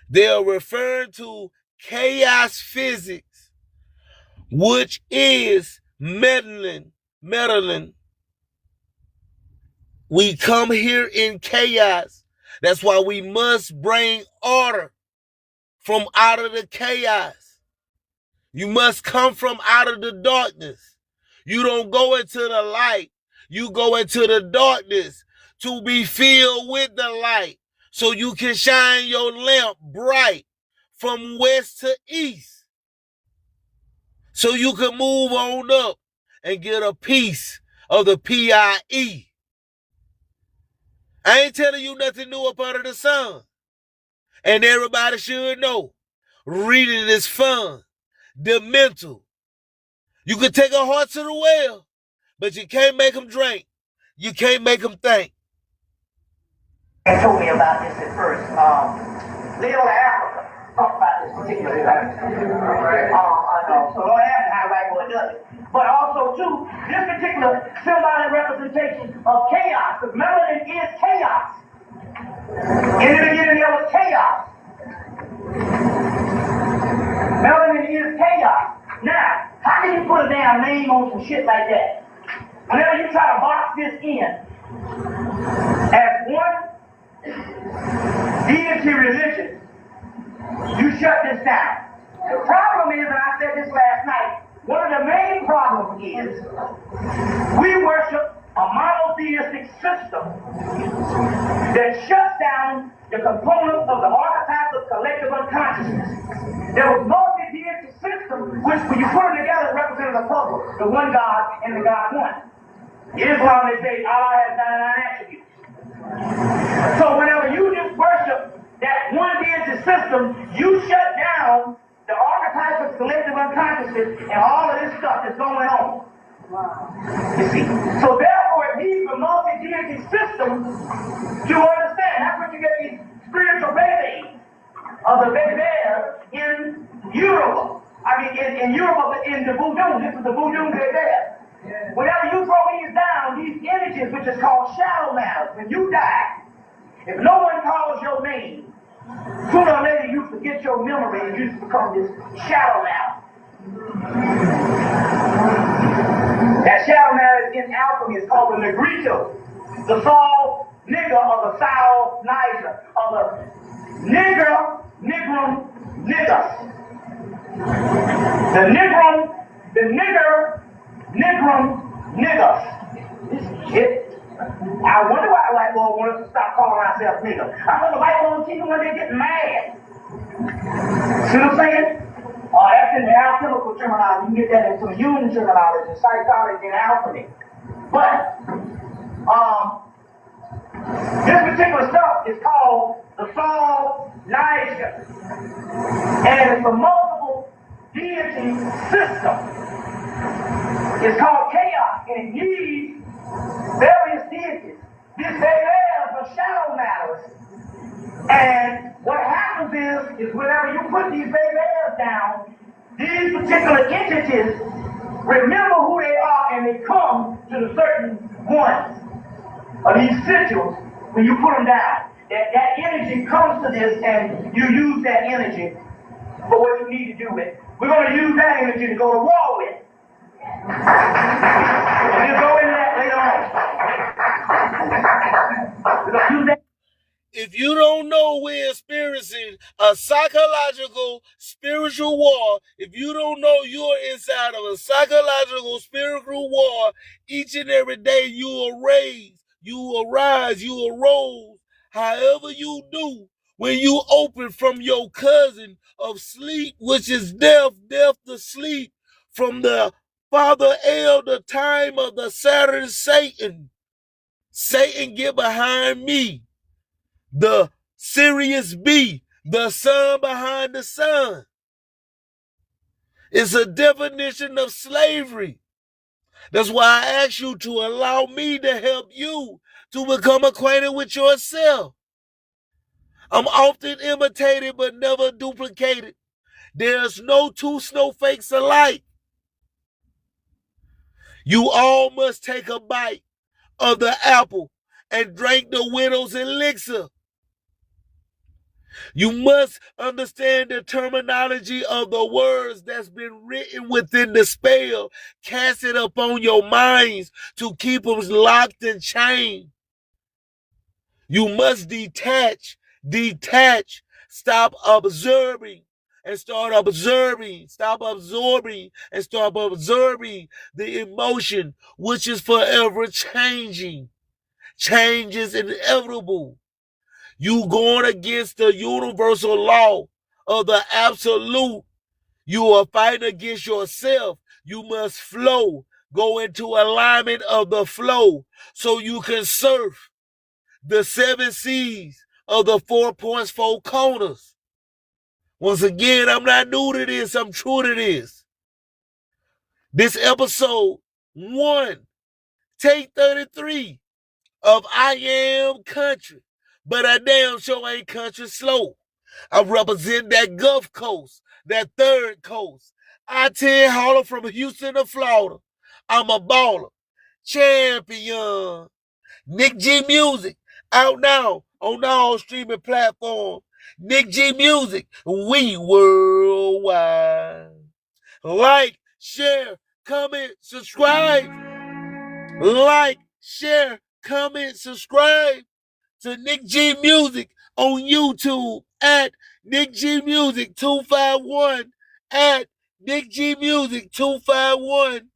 they are referring to chaos physics, which is meddling. We come here in chaos. That's why we must bring order from out of the chaos. You must come from out of the darkness. You don't go into the light. You go into the darkness to be filled with the light so you can shine your lamp bright from west to east. So you can move on up and get a piece of the PIE. I ain't telling you nothing new up under the sun. And everybody should know. Reading is fun. The mental. You can take a horse to the well, but you can't make them drink. You can't make them think. They told me about this at first. Leo Africa talked about this particularly. So Lord asked how white boy does it. But also, too, this particular symbolic representation of chaos, because melanin is chaos. In the beginning there was chaos. Melanin is chaos. Now, how can you put a damn name on some shit like that? Whenever you try to box this in as one deity religion, you shut this down. The problem is, and I said this last night, one of the main problems is we worship a monotheistic system that shuts down the components of the archetypes of collective unconsciousness. There was multi-deity system, which when you put them together represented a puzzle, the one God and the God one. Islam, they say Allah has 99 attributes. So whenever you just worship that one deity system, you shut down the archetypes of collective unconsciousness and all of this stuff that's going on. You see? So therefore it needs a multi-deity system to understand. That's what you get these spiritual babies of the bear in Europe. I mean in Europe, but in the voodoo. This is the voodoo bear. Whenever you throw these down, these images, which is called shadow matter, when you die, if no one calls your name, sooner or later you forget your memory and you become this shadow matter. That shadow matter in alchemy is called the negrito, the Saul nigger or the Saul Niger, or the nigger, nigrum, niggas. The nigger, nigrum, niggas. This shit. I wonder why the white boy wants us to stop calling ourselves niggas. I know the white boys keep them when they get mad. See what I'm saying? That's in the alchemical terminology. You can get that in some human terminology, psychology, and alchemy. But this particular stuff is called the Saul Niger. And it's a multiple deity system. It's called chaos, and it needs various deities. This layers of shadow matters. And what happens is whenever you put these layers down, these particular entities remember who they are and they come to the certain ones of these sigils when you put them down. That energy comes to this and you use that energy for what you need to do with it. We're going to use that energy to go to war with. We'll go into that later on. We're going to use that. If you don't know we're experiencing a psychological spiritual war, if you don't know you're inside of a psychological spiritual war, each and every day you are raised, you arise, you arose, however you do, when you open from your cousin of sleep, which is death, death to sleep, from the Father El, the time of the Saturn Satan. Satan, get behind me. The Sirius B, the sun behind the sun. It's a definition of slavery. That's why I ask you to allow me to help you to become acquainted with yourself. I'm often imitated but never duplicated. There's no two snowflakes alike. You all must take a bite of the apple and drink the widow's elixir. You must understand the terminology of the words that's been written within the spell, cast it upon your minds to keep them locked and chained. You must detach, stop observing and start observing, stop absorbing and start observing the emotion, which is forever changing. Change is inevitable. You going against the universal law of the absolute. You are fighting against yourself. You must flow. Go into alignment of the flow so you can surf the 7 seas of the 4 points, 4 corners. Once again, I'm not new to this. I'm true to this. This episode 1, take 33 of I Am Country. But I damn sure ain't country slow. I represent that Gulf Coast, that third coast. I-10 hauler from Houston to Florida. I'm a baller. Champion. Nick G Music. Out now. on all streaming platforms. Nick G Music, we worldwide. Like, share, comment, subscribe. Like, share, comment, subscribe to Nick G Music on YouTube at Nick G Music 251 at Nick G Music 251.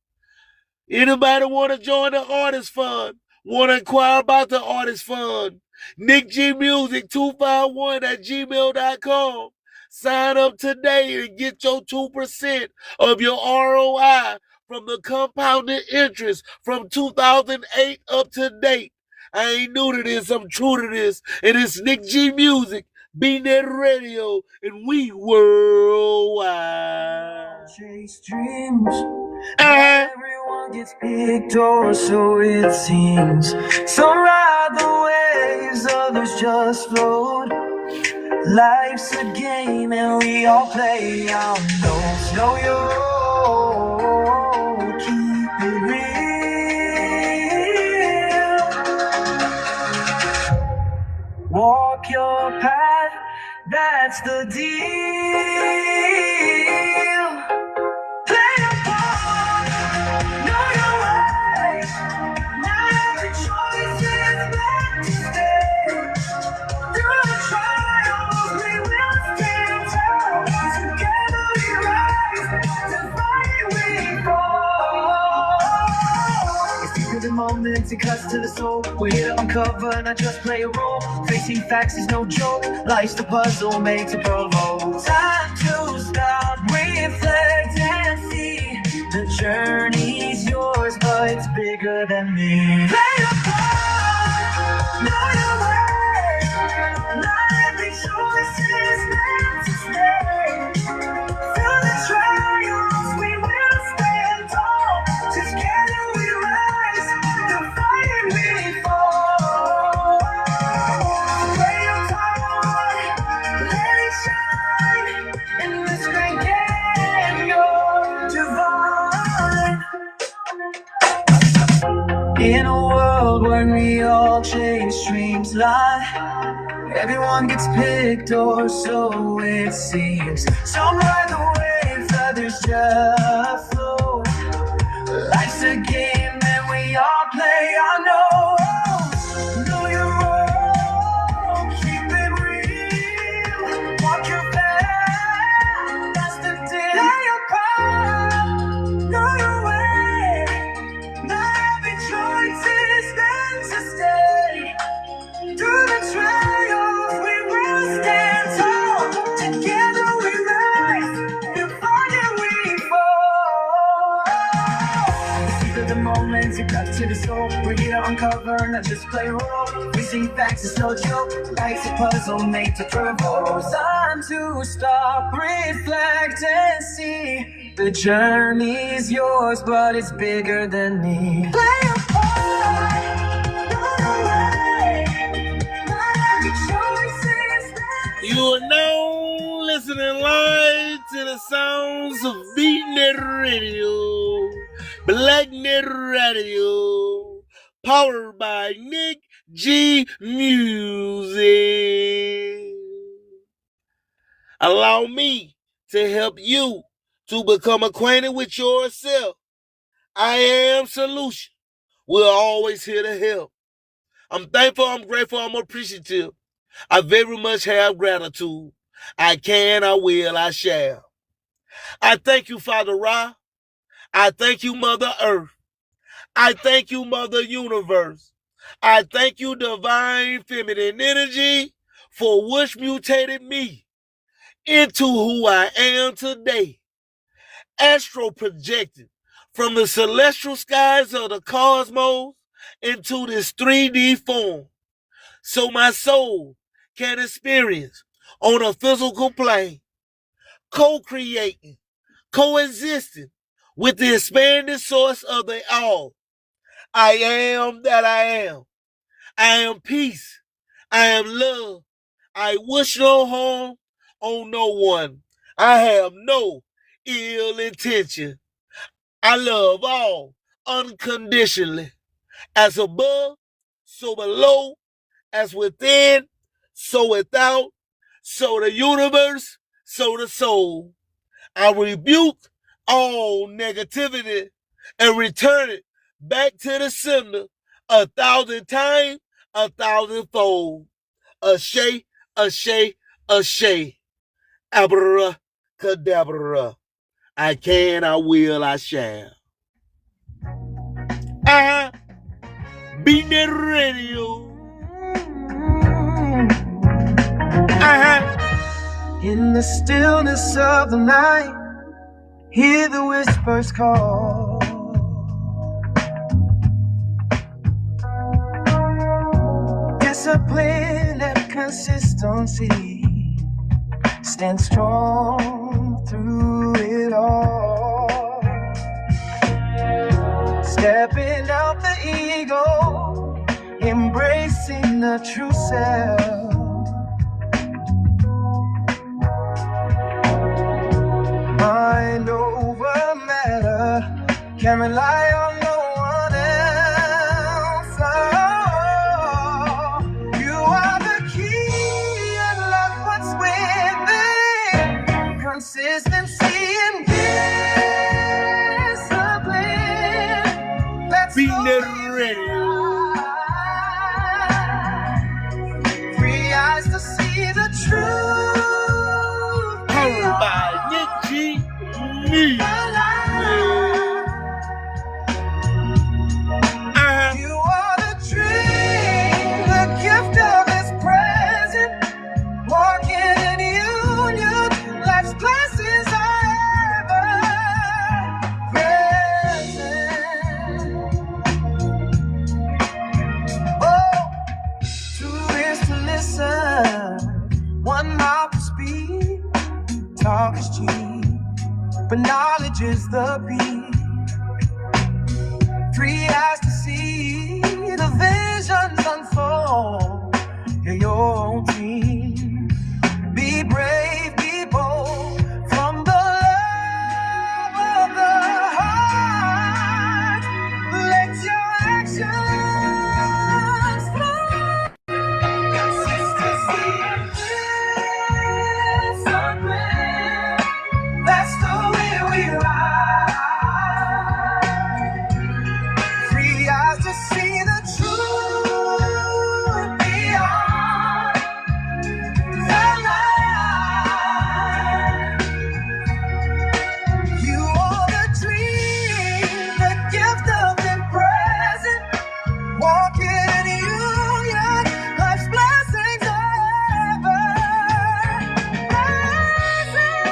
Anybody want to join the Artist Fund? Want to inquire about the Artist Fund? Nick G Music 251 at gmail.com. Sign up today and get your 2% of your ROI from the compounded interest from 2008 up to date. I ain't new to this, I'm true to this. And it's Nick G Music, BNet Radio, and we worldwide. Chase dreams. Everyone gets picked, or so it seems. Some ride the waves, others just float. Life's a game and we all play our notes. Know your role, keep it real. Walk your path, that's the deal. Play your part, know your way. Not every choice is meant to stay. Through the trials, we will stand tall. Together we rise, to fight we fall. It's deeper than moments, it cuts to the soul. We're here to uncover, not just play a role. Facing facts is no joke. Life's the puzzle, makes a provoke. Time to stop, reflect, and see. The journey's yours, but it's bigger than me. Play your part, know your way. Not every choice is meant to stay. Through the trials, we will stand tall. Together we rise, the fight we fall. Play your part, let it shine. In this great game, you're divine. In a world when we all chase dreams lie, everyone gets picked, or so it seems. Some ride the waves, others just float. Life's a game and we all play our notes. Know your role, keep it real. Walk your path, that's the deal. Play your part, know your way. Not every choice is meant to stay. Through the trials, we will stand tall. Together we rise, together we fall. These are the moments it cuts to the soul. We're here to uncover, not just play a role. We see facts, it's no joke. Life's a puzzle made to provoke. Time to stop, reflect, and see. The journey's yours, but it's bigger than me. Play a part, know your way. Not every choice is meant. You are now listening live to the sounds of BNet Radio, BlackNet Radio, powered by Nick G Music. Allow me to help you to become acquainted with yourself. I am solution. We're always here to help. I'm thankful, I'm grateful, I'm appreciative. I very much have gratitude. I can, I will, I shall. I thank you, Father Ra. I thank you, Mother Earth. I thank you, Mother Universe. I thank you, Divine Feminine Energy, for which mutated me into who I am today. Astro projected from the celestial skies of the cosmos into this 3D form, so my soul can experience on a physical plane, co-creating, coexisting with the expanded source of the all. I am that I am. I am peace. I am love. I wish no harm on no one. I have no ill intention. I love all unconditionally. As above, so below, as within, So without, so the universe, so the soul. I rebuke all negativity and return it back to the sender 1,000 times, 1,000-fold. Ashay, ashay, ashay. Abracadabra. I can, I will, I shall. Beat that radio. In the stillness of the night, hear the whispers call. Discipline and consistency stand strong through it all. Stepping out the ego, embracing the true self. Mind over matter, can rely on no one else. Oh, you are the key, unlock what's within. Consistency and discipline. That's Beat the that way radio. free eyes to see the truth. Powered by Nick G. Me. You are the dream, the gift of His presence. Walking in union, life's blessings are ever present. Oh, truth is to listen, one mouth to speak. Talk is cheap, but knowledge is the beat. 3 eyes to see the visions unfold. You're your own team. Be brave, be bold. From the love of the heart, let your actions flow. Consistency and discipline. That's the way we ride. Free eyes to see the truth beyond the lie. You are the dream, the gift of the present. Walking in union, life's blessings are ever present.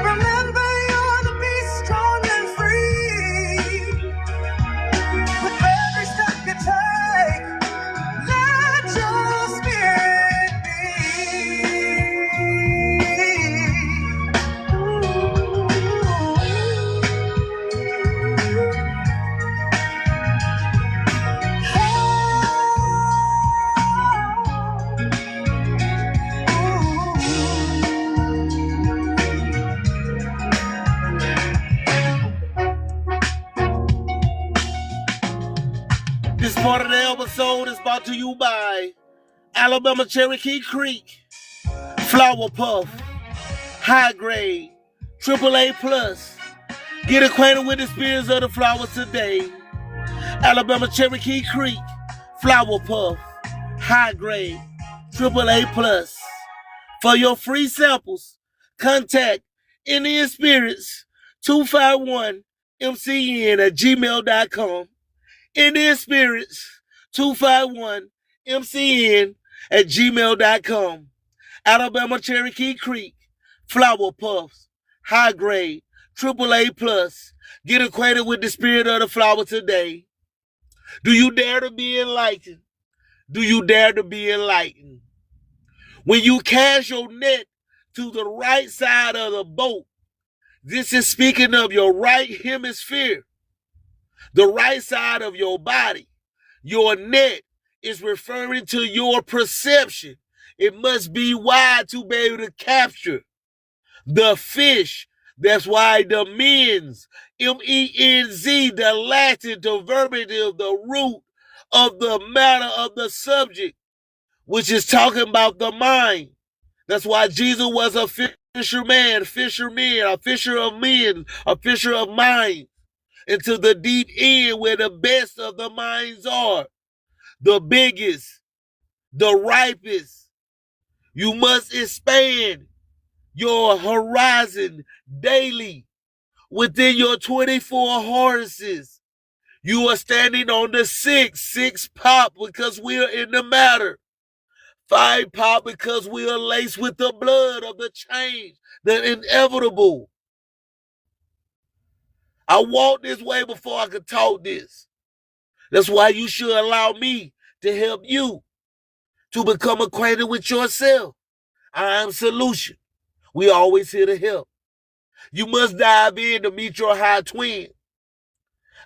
Remember, you're the beast, strong and free. With every step you take, let your spirit be. This part of the episode is brought to you by Alabama Cherokee Creek, Flower Puff, High Grade, AAA Plus. Get acquainted with the spirits of the flowers today. Alabama Cherokee Creek, Flower Puff, High Grade, AAA Plus. For your free samples, contact Indian Spirits 251mcn@gmail.com. Indian Spirits 251mcn@gmail.com. Alabama Cherokee Creek, Flower Puffs, High Grade, AAA Plus. Get acquainted with the spirit of the flower today. Do you dare to be enlightened? Do you dare to be enlightened? When you cast your net to the right side of the boat, this is speaking of your right hemisphere, the right side of your body. Your net is referring to your perception. It must be wide to be able to capture the fish. That's why the men's, M-E-N-Z, the Latin, the verbative, the root of the matter of the subject, which is talking about the mind. That's why Jesus was a fisherman, a fisher of men, a fisher of minds, into the deep end where the best of the minds are, the biggest, the ripest. You must expand your horizon daily within your 24 horses. You are standing on the six pop because we are in the matter. 5 pop because we are laced with the blood of the change, the inevitable. I walked this way before I could talk this. That's why you should allow me to help you to become acquainted with yourself. I am solution. We always here to help. You must dive in to meet your high twin.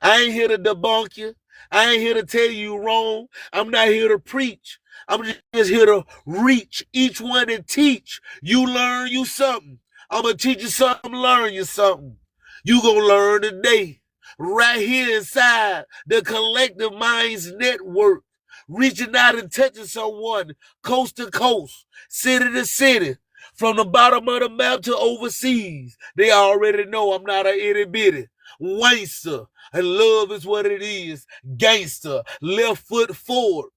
I ain't here to debunk you. I ain't here to tell you wrong. I'm not here to preach. I'm just here to reach each one and teach. You learn you something. I'm going to teach you something, learn you something. You going to learn today. Right here inside the Collective Minds Network. Reaching out and touching someone coast to coast, city to city, from the bottom of the map to overseas. They already know I'm not a itty bitty waster. And love is what it is. Gangster. Left foot forward.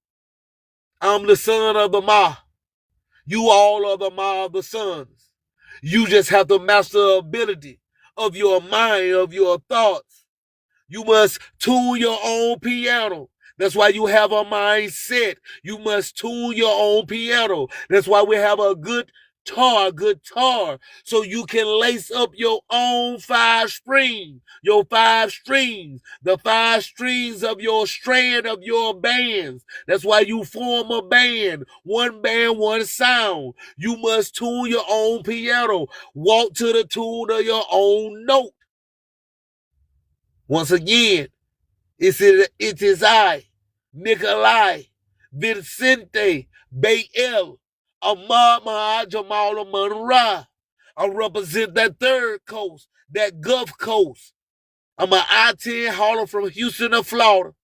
I'm the son of the Ma. You all are the Ma of the sons. You just have to master the ability of your mind, of your thoughts. You must tune your own piano. That's why you have a mindset. You must tune your own piano. That's why we have a guitar, so you can lace up your own 5 strings, the 5 strings of your strand of your bands. That's why you form a band, one sound. You must tune your own piano, walk to the tune of your own note. Once again, it is I, Nikolai, Vicente, Bayel, Ahmad Jamal Munra. I represent that third coast, that Gulf Coast. I'm an I-10 hauler from Houston to Florida.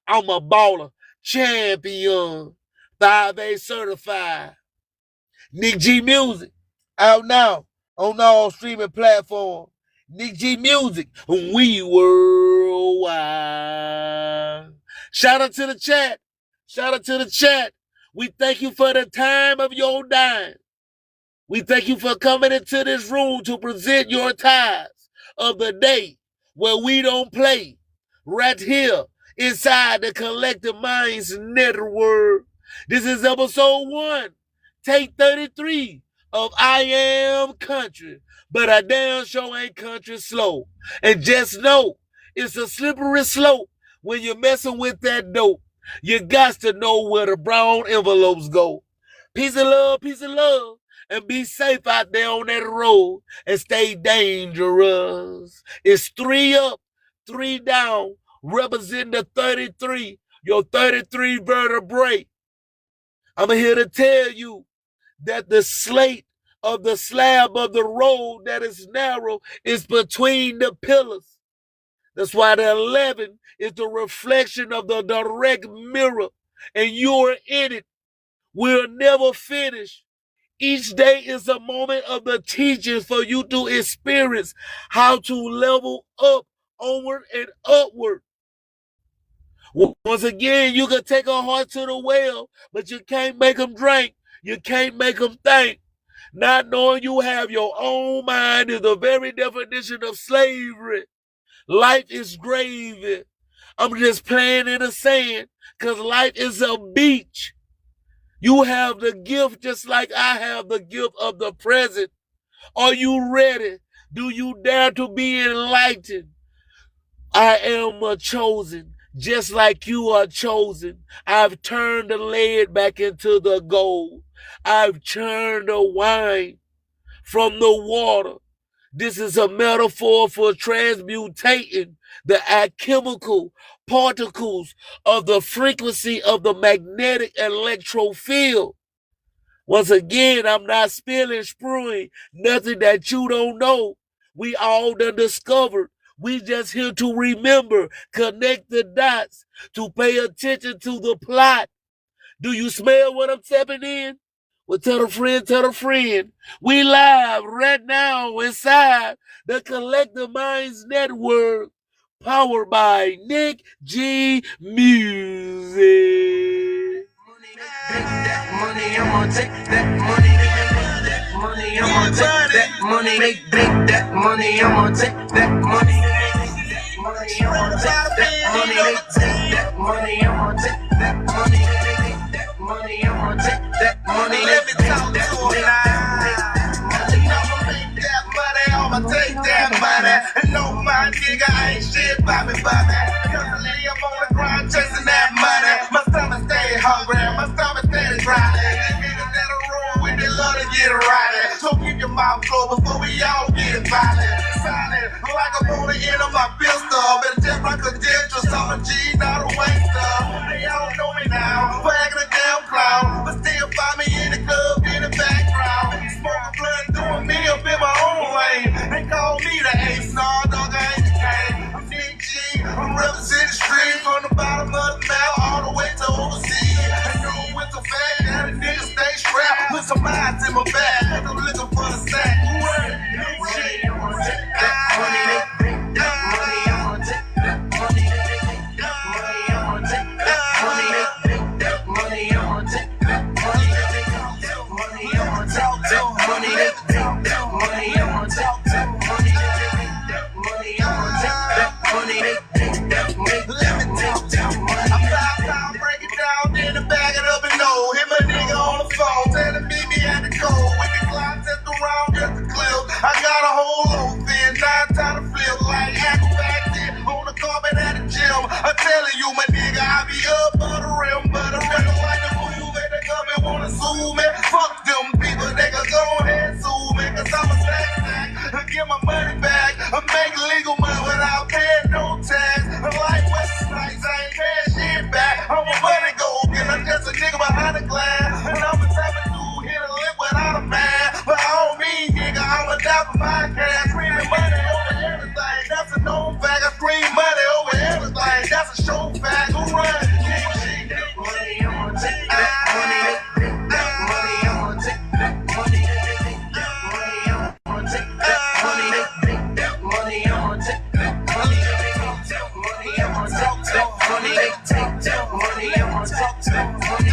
I'm a baller, champion, 5A certified. Nick G Music, out now on all streaming platforms. Nick G Music, we worldwide. Shout out to the chat. Shout out to the chat. We thank you for the time of your dime. We thank you for coming into this room to present your tithes of the day where we don't play. Right here inside the Collective Minds Network. This is episode 1. Take 33 of I Am Country, but I damn sure ain't country slow. And just know, it's a slippery slope when you're messing with that dope. You got to know where the brown envelopes go. Peace and love, and be safe out there on that road and stay dangerous. It's 3 up, 3 down, representing the 33, your 33 vertebrae. I'm here to tell you that the slate of the slab of the road that is narrow is between the pillars. That's why the 11 is the reflection of the direct mirror, and you're in it. We'll never finish. Each day is a moment of the teaching for you to experience how to level up, onward and upward. Once again, you can take a heart to the well, but you can't make them drink. You can't make them think. Not knowing you have your own mind is the very definition of slavery. Life is gravy. I'm just playing in the sand because life is a beach. You have the gift just like I have the gift of the present. Are you ready? Do you dare to be enlightened? I am a chosen, just like you are chosen. I've turned the lead back into the gold. I've turned the wine from the water. This is a metaphor for transmutating the alchemical particles of the frequency of the magnetic electro field. Once again, I'm not spilling, spruing nothing that you don't know. We all done discovered We just here to remember, connect the dots, to pay attention to the plot. Do you smell what I'm stepping in? Well, tell a friend, tell a friend. We live right now inside the Collective Minds Network, powered by Nick G Music. Money, I'm gonna take that money. Money, I'm gonna take that money. Make that money, I'm gonna take that money. Money, I'm gonna take that money. Make that money, I'm gonna take that money. Money, I'm gonna take that money. Let me talk to him now. I'ma take that money. And no, my nigga ain't shit by me. Cause I lay up on the ground chasing that money. My stomach stay hungry, my stomach stay grinding. These niggas that'll roll with they love to get riding. So keep your mouth closed before we all get violent. Silent, like a bullet in on my pistol. Better just like a ditch or something, G, not a waster. They all know me now, wagging a damn clown. But still find me in the club in the background. Smoking blood doing me up in my own lane. They call me the ace, no dog, I ain't the king. I'm Nick G, I'm representing the street from the bottom of the mouth all the way to overseas. I know it's a fact that a nigga stay strapped with some minds in my back. I'm looking for the sack. Nick G, I'm gonna take that money. That money, I'm gonna take that money. That money, I'm gonna take that money. That money, I'm gonna take that money. Money, I'm gonna talk that money. That money, I'm gonna talk that money. Money, I'm gonna take that money. Let me talk that money. I'm break it down, then to back it up and know. Hit my nigga on the phone, tell him meet me at the cold. We can climb, test around, get the clip. I got a whole loaf in, 9 times to flip like acrobatic on the carpet at the gym. I'm telling you, my nigga, I be up on the rim, but I'm never like the move, and they come and wanna sue me. Fuck them people, they can go ahead and sue me, cause I'm a stack, I get my money back. I make legal money without paying no tax. Like West Nights, I ain't paying shit back. I'm a money go get I'm just a nigga behind the glass. And I'm the type of dude here to live without a man. But I don't mean nigga, I'ma die for my cash. Screaming money over everything, that's a known fact. I scream money over everything, that's a show fact. Who runs? Money, I'm gonna take that money. That money, I'm gonna take that money. Money, I'm gonna take that money. That money, I'm gonna take that money. Money, I'm gonna talk that money. Take that money, I'm gonna talk that money.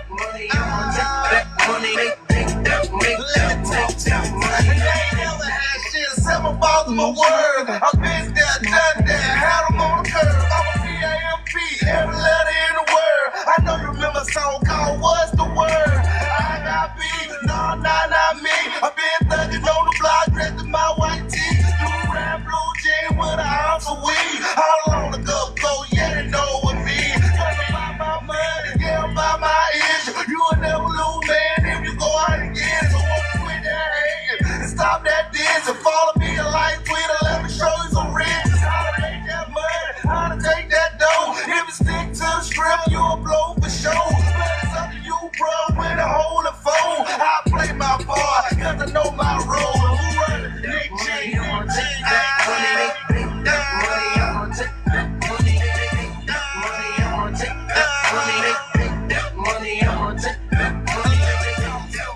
Money, I'm gonna take that money. Take that money, let me talk that money. I ain't never had shit except my balls and my word. I've been there, done that, had them on the curve. I'm a PAMP, every letter in the word. I know you remember a song called What's the Word? I got beat, no, not me. I've been thugging on the block, dressed in my white tee. You ran blue jeans with an ounce of weed. How long ago, yeah, they know what me. Talk about my money, yeah, about my issue. You will never lose, man, if you go out again. So won't you quit that hating and stop that diss and follow me a like Twitter, let me show you some riches. How to make that money, how to take that dough. If you stick to the strip, you'll blow for show. But it's up to you, bro, with a hole and phone. I play my part, cause I know my role. Who run it? Nick G, I'm gonna take that money. That money, I'm gonna take that money. That money, I'm gonna take that money. That money, I'm gonna take that money.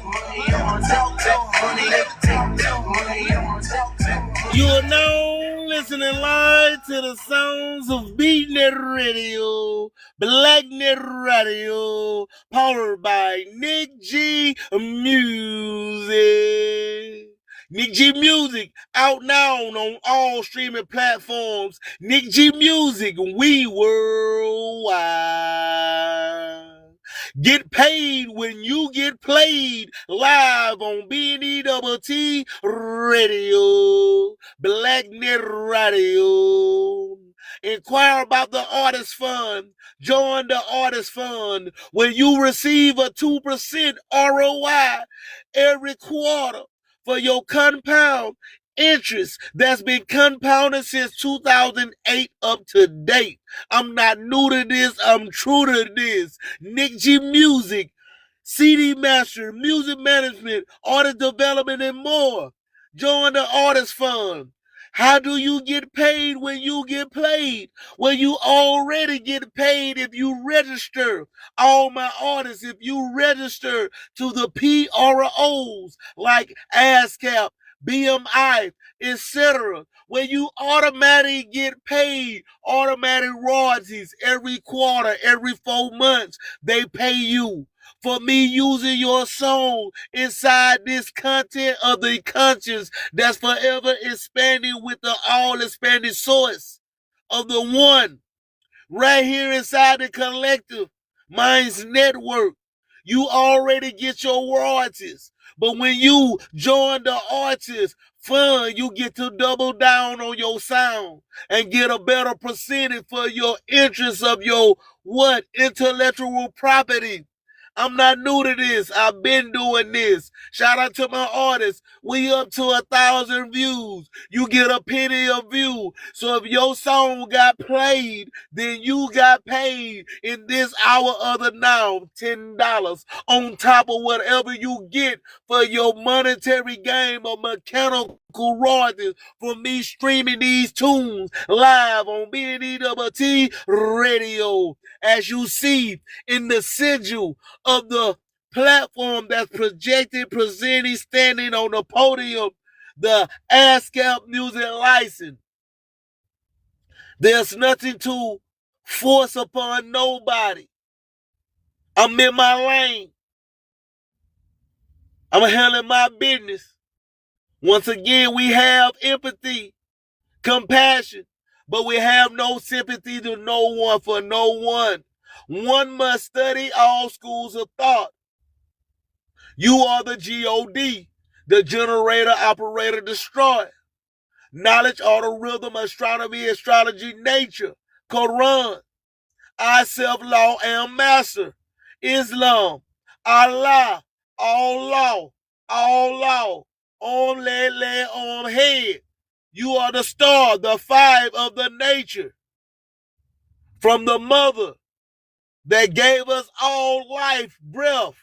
Money, I'm gonna talk that money. Take that money, I'm gonna talk that money. You are now listening live to the sounds of BeatNet Radio, BlackNet Radio, powered by Nick G Music. Nick G Music, out now on all streaming platforms. Nick G Music, we worldwide. Get paid when you get played live on BNEWT Radio, BlackNet Radio. Inquire about the Artist Fund. Join the Artist Fund when you receive a 2% ROI every quarter for your compound interest that's been compounded since 2008 up to date. I'm not new to this, I'm true to this. Nick G Music, CD Master, Music Management, Artist Development, and more. Join the Artist Fund. How do you get paid when you get played? Well, you already get paid if you register. All my artists, if you register to the PROs like ASCAP, BMI, etc., where you automatically get paid, automatic royalties every quarter, every 4 months, they pay you. For me using your song inside this content of the conscience that's forever expanding with the all-expanding source of the one right here inside the collective minds network. You already get your royalties. But when you join the artist fund, you get to double down on your sound and get a better percentage for your interest of your what? Intellectual property. I'm not new to this. I've been doing this. Shout out to my artists. We up to 1,000 views. You get a penny a view. So if your song got played, then you got paid in this hour of the now, $10 on top of whatever you get for your monetary gain or mechanical royalties for me streaming these tunes live on BNEWT Radio. As you see in the sigil of the platform that's projected, presenting, standing on the podium, the ASCAP music license. There's nothing to force upon nobody. I'm in my lane. I'm handling my business. Once again, we have empathy, compassion, but we have no sympathy to no one for no one. One must study all schools of thought. You are the God, the generator, operator, destroyer. Knowledge, order, rhythm, astronomy, astrology, nature, Quran. I, self-law, am master. Islam, Allah, all law, on lay, on head. You are the star, the five of the nature. From the mother that gave us all life, breath.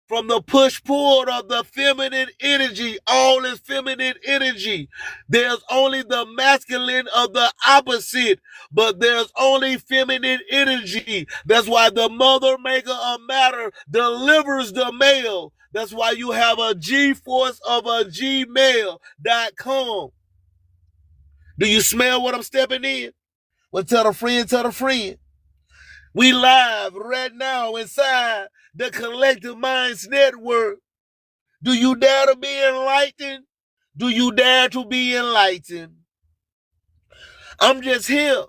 From the push-pull of the feminine energy, all is feminine energy. There's only the masculine of the opposite, but there's only feminine energy. That's why the mother maker of matter delivers the male. That's why you have a G-force of a gmail.com. Do you smell what I'm stepping in? Well, tell a friend, tell a friend. We live right now inside the Collective Minds Network. Do you dare to be enlightened? Do you dare to be enlightened? I'm just here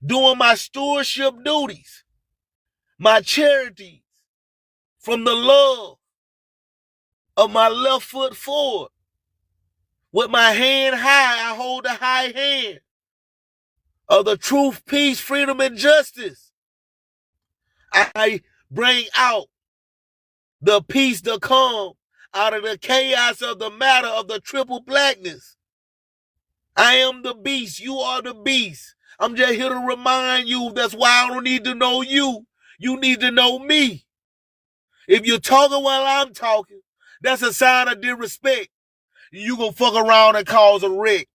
doing my stewardship duties, my charities, from the love of my left foot forward. With my hand high, I hold the high hand of the truth, peace, freedom, and justice. I bring out the peace, the calm, out of the chaos of the matter of the triple blackness. I am the beast. You are the beast. I'm just here to remind you. That's why I don't need to know you. You need to know me. If you're talking while I'm talking, that's a sign of disrespect. You gonna fuck around and cause a wreck.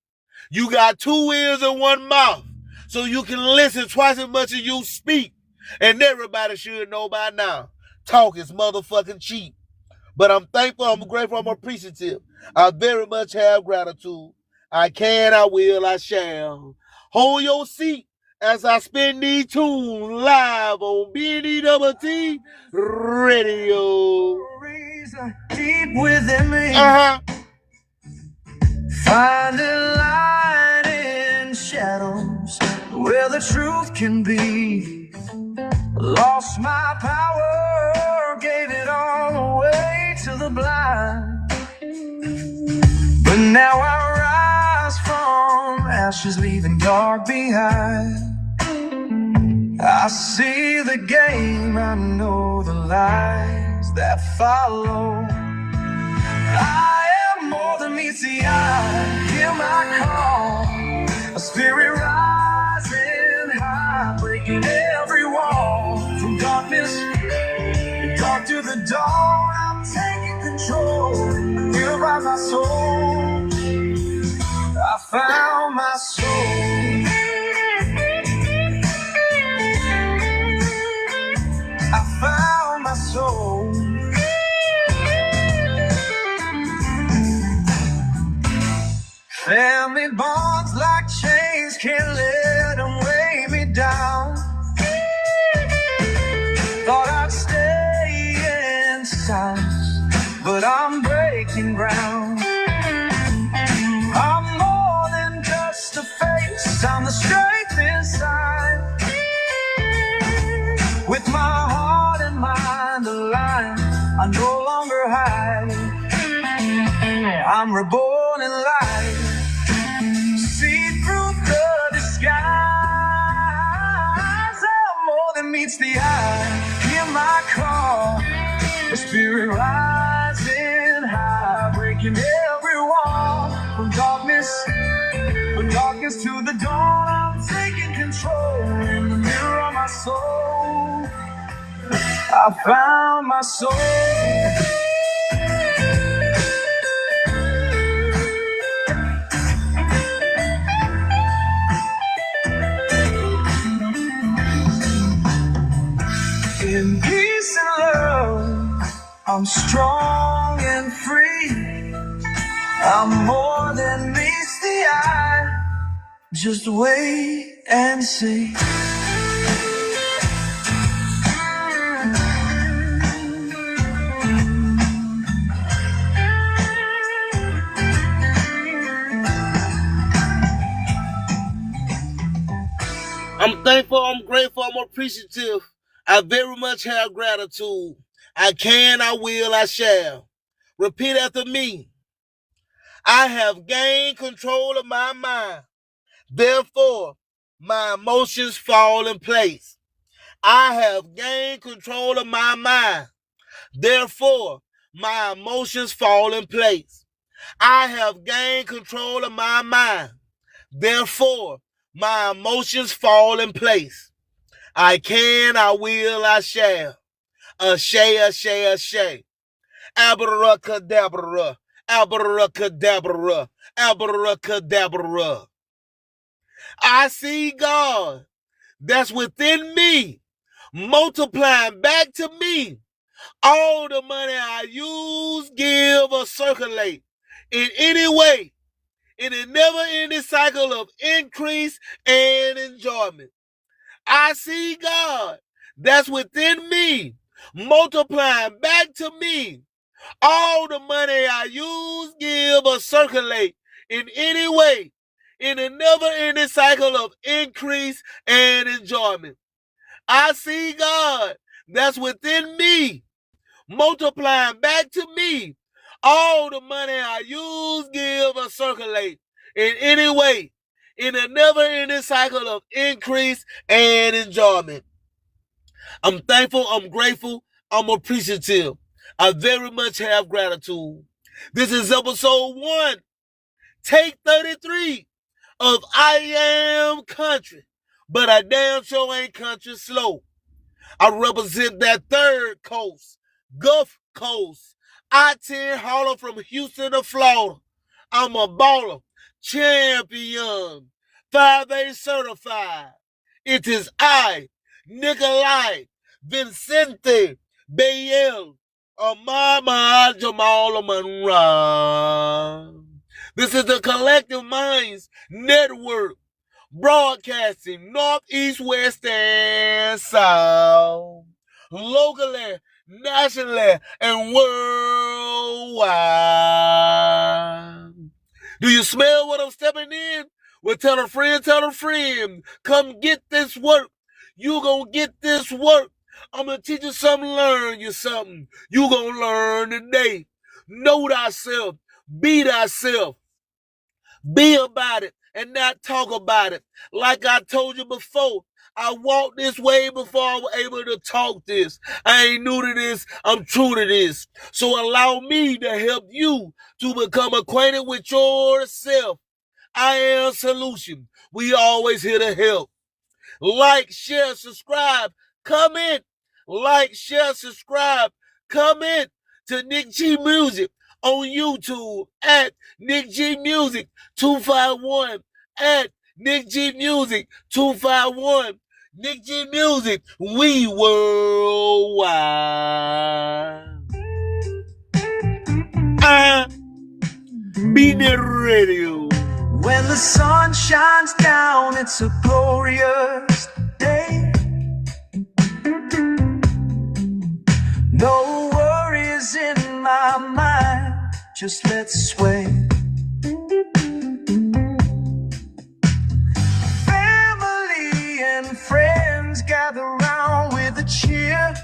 You got 2 ears and 1 mouth, so you can listen twice as much as you speak. And everybody should know by now. Talk is motherfucking cheap. But I'm thankful, I'm grateful, I'm appreciative. I very much have gratitude. I can, I will, I shall. Hold your seat as I spin these tunes live on BNEWT Radio. Deep within me, find a light in shadows where the truth can be. Lost my power, gave it all away to the blind. But now I rise from ashes, leaving dark behind. I see the game, I know the lies that follow. I am more than meets the eye, hear my call. A spirit rising high, breaking every wall. From darkness, dark to the dawn, I'm taking control. Feel by my soul, I found my soul. I found my soul. Family bonds like chains can't let them weigh me down. Thought I'd stay in silence, but I'm breaking ground. I'm more than just a face, I'm the strength inside. With my heart and mind aligned, I no longer hide. I'm reborn in life. See through the disguise. I'm more than meets the eye. Hear my call, the spirit rising high, breaking every wall. From darkness to the dawn, I'm taking control. In the mirror of my soul, I found my soul. In peace and love, I'm strong and free. I'm more than meets the eye. Just wait and see. I'm thankful, I'm grateful, I'm appreciative. I very much have gratitude. I can, I will, I shall. Repeat after me. I have gained control of my mind. Therefore, my emotions fall in place. I have gained control of my mind. Therefore, my emotions fall in place. I have gained control of my mind. Therefore, my emotions fall in place. I can, I will, I shall. Ashay. Abracadabra. Abracadabra. Abracadabra. I see God that's within me, multiplying back to me all the money I use, give, or circulate in any way, in a never-ending cycle of increase and enjoyment. I see God that's within me, multiplying back to me all the money I use, give, or circulate in any way, in a never-ending cycle of increase and enjoyment. I see God that's within me, multiplying back to me all the money I use, give, or circulate in any way, in a never-ending cycle of increase and enjoyment. I'm thankful, I'm grateful, I'm appreciative. I very much have gratitude. This is episode 1, take 33 of I Am Country, but I damn sure ain't country slow. I represent that third coast, Gulf Coast, I-10 hauler from Houston to Florida. I'm a baller, champion, 5A certified. It is I, Nikolai Vincente Bayel, Mama Jamal Monroe. This is the Collective Minds Network, broadcasting north, east, west, and south, locally, nationally, and worldwide. Do you smell what I'm stepping in? Well, tell a friend, come get this work. You gonna get this work. I'm gonna teach you something, learn you something. You gonna learn today. Know thyself, be thyself. Be about it and not talk about it. Like I told you before, I walked this way before I was able to talk this. I ain't new to this. I'm true to this. So allow me to help you to become acquainted with yourself. I am solution. We always here to help. Like, share, subscribe, comment. Like, share, subscribe, comment to Nick G Music on YouTube at Nick G Music 251 at Nick G Music 251. Nick G Music, we worldwide. Beat the radio. When the sun shines down, it's a glorious day. No worries in my mind, just let's sway. Family and friends gather round with a cheer.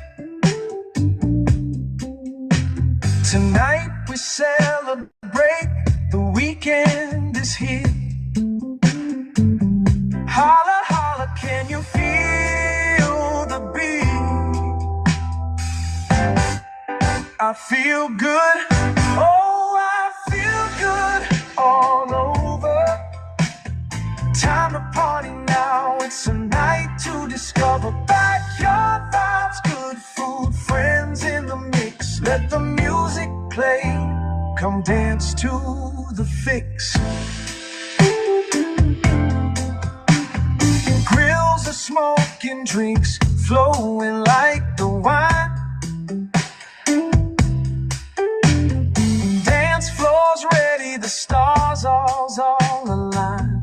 Tonight we celebrate, the weekend is here. Holla, holla, can you feel the beat? I feel good, oh, I feel good all over. Time to party now, it's a night to discover. Backyard vibes, good food, friends in the mix. Let the music play, come dance to the fix. Grills are smoking, drinks flowing like the wine. Dance floors ready, the stars all align.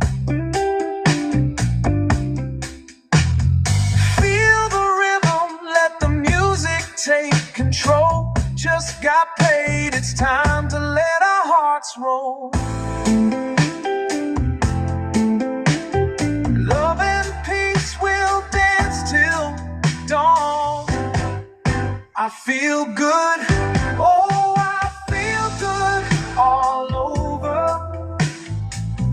Feel the rhythm, let the music take control. Just got paid, it's time to let our hearts roll. Love and peace, we'll dance till dawn. I feel good, oh, I feel good all over.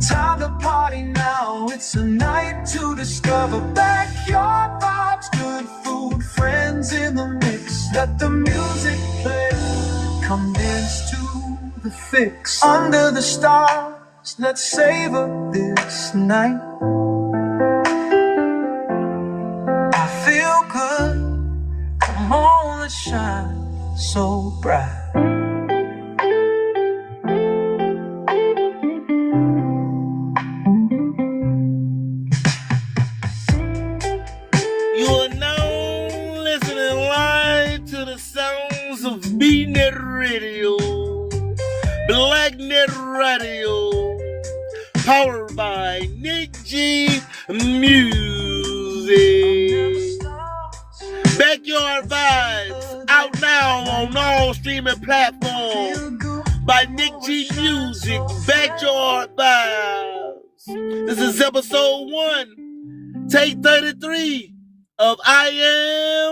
Time to party now, it's a night to discover. Backyard vibes, good food, friends in the mix. Let the music play, come dance to the fix. Under the stars, let's savor this night. I feel good, come on, let's shine so bright. You are now listening live to the sounds of BNet Radio, BlackNet Radio, powered by Nick G Music. Backyard Vibes, out now on all streaming platforms by Nick G Music. Backyard Vibes. This is episode 1, take 33 of I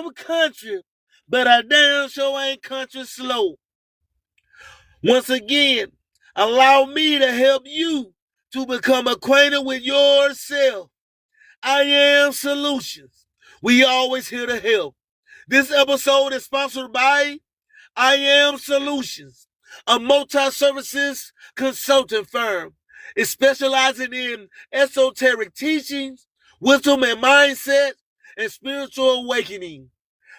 Am Country, but I damn sure ain't country slow. Once again, allow me to help you to become acquainted with yourself. I Am Solutions. We always here to help. This episode is sponsored by I Am Solutions, a multi-services consulting firm. It's specializing in esoteric teachings, wisdom and mindset, and spiritual awakening.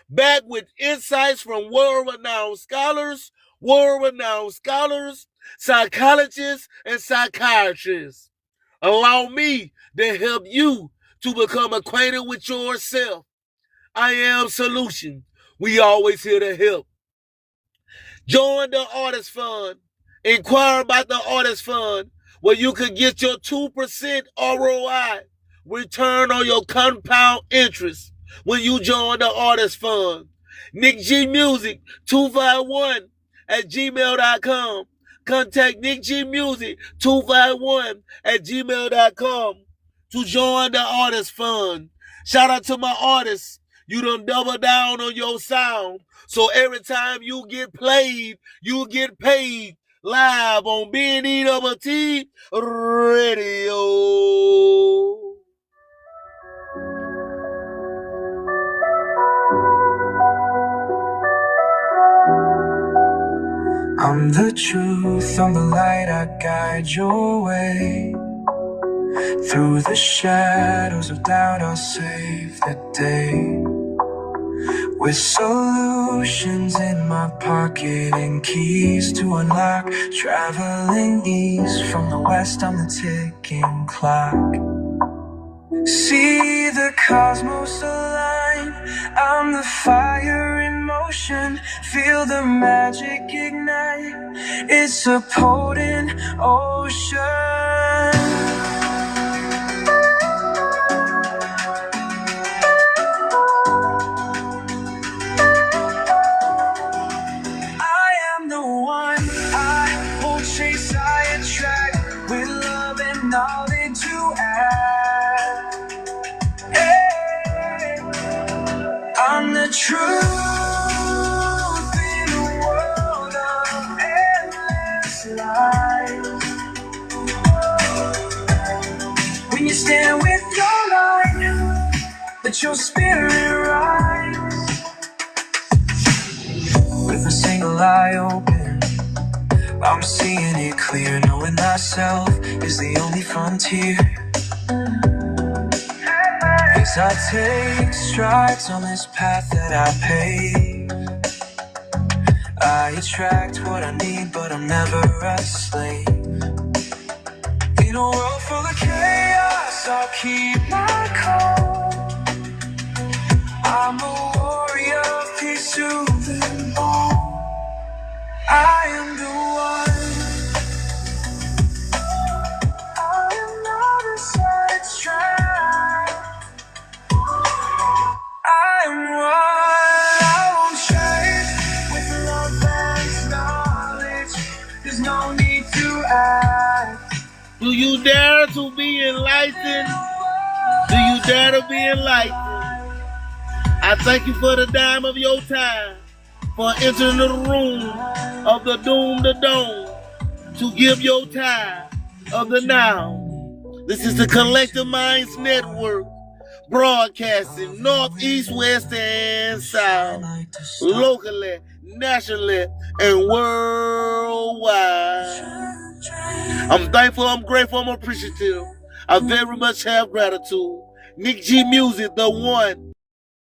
Back with insights from world-renowned scholars, psychologists, and psychiatrists. Allow me to help you to become acquainted with yourself. I Am Solution. We always here to help. Join the Artist Fund. Inquire about the Artist Fund, where you can get your 2% ROI, return on your compound interest, when you join the Artist Fund. Nick G Music 251 at gmail.com. Contact Nick G Music 251 at gmail.com to join the Artist Fund. Shout out to my artists. You done double down on your sound. So every time you get played, you get paid live on BNEWT Radio. I'm the truth, I'm the light, I guide your way. Through the shadows of doubt, I'll save the day. with solutions in my pocket and keys to unlock. Traveling east from the west on the ticking clock. See the cosmos align. I'm the fire in motion. Feel the magic ignite. It's a potent ocean. I am the one. I won't chase, I attract with love and knowledge to add. Hey, I'm the truth in a world of endless light. When you stand with your light, let your spirit rise. With a single eye open, I'm seeing it clear. Knowing thyself is the only frontier. As I take strides on this path that I pave, I attract what I need, but I'm never a slave. In a world full of chaos, I'll keep my calm. I'm a warrior of peace, soothing balm. I am the one. I am not a sidetrack. I'm one. I won't chase with love and knowledge. There's no need to act. Do you dare to be enlightened? Do you dare to be enlightened? I thank you for the dime of your time, for entering the room of the doom to dome, to give your time of the now. This is the Collective Minds Network, broadcasting north, east, west, and south, locally, nationally, and worldwide. I'm thankful, I'm grateful, I'm appreciative. I very much have gratitude. Nick G Music, the one.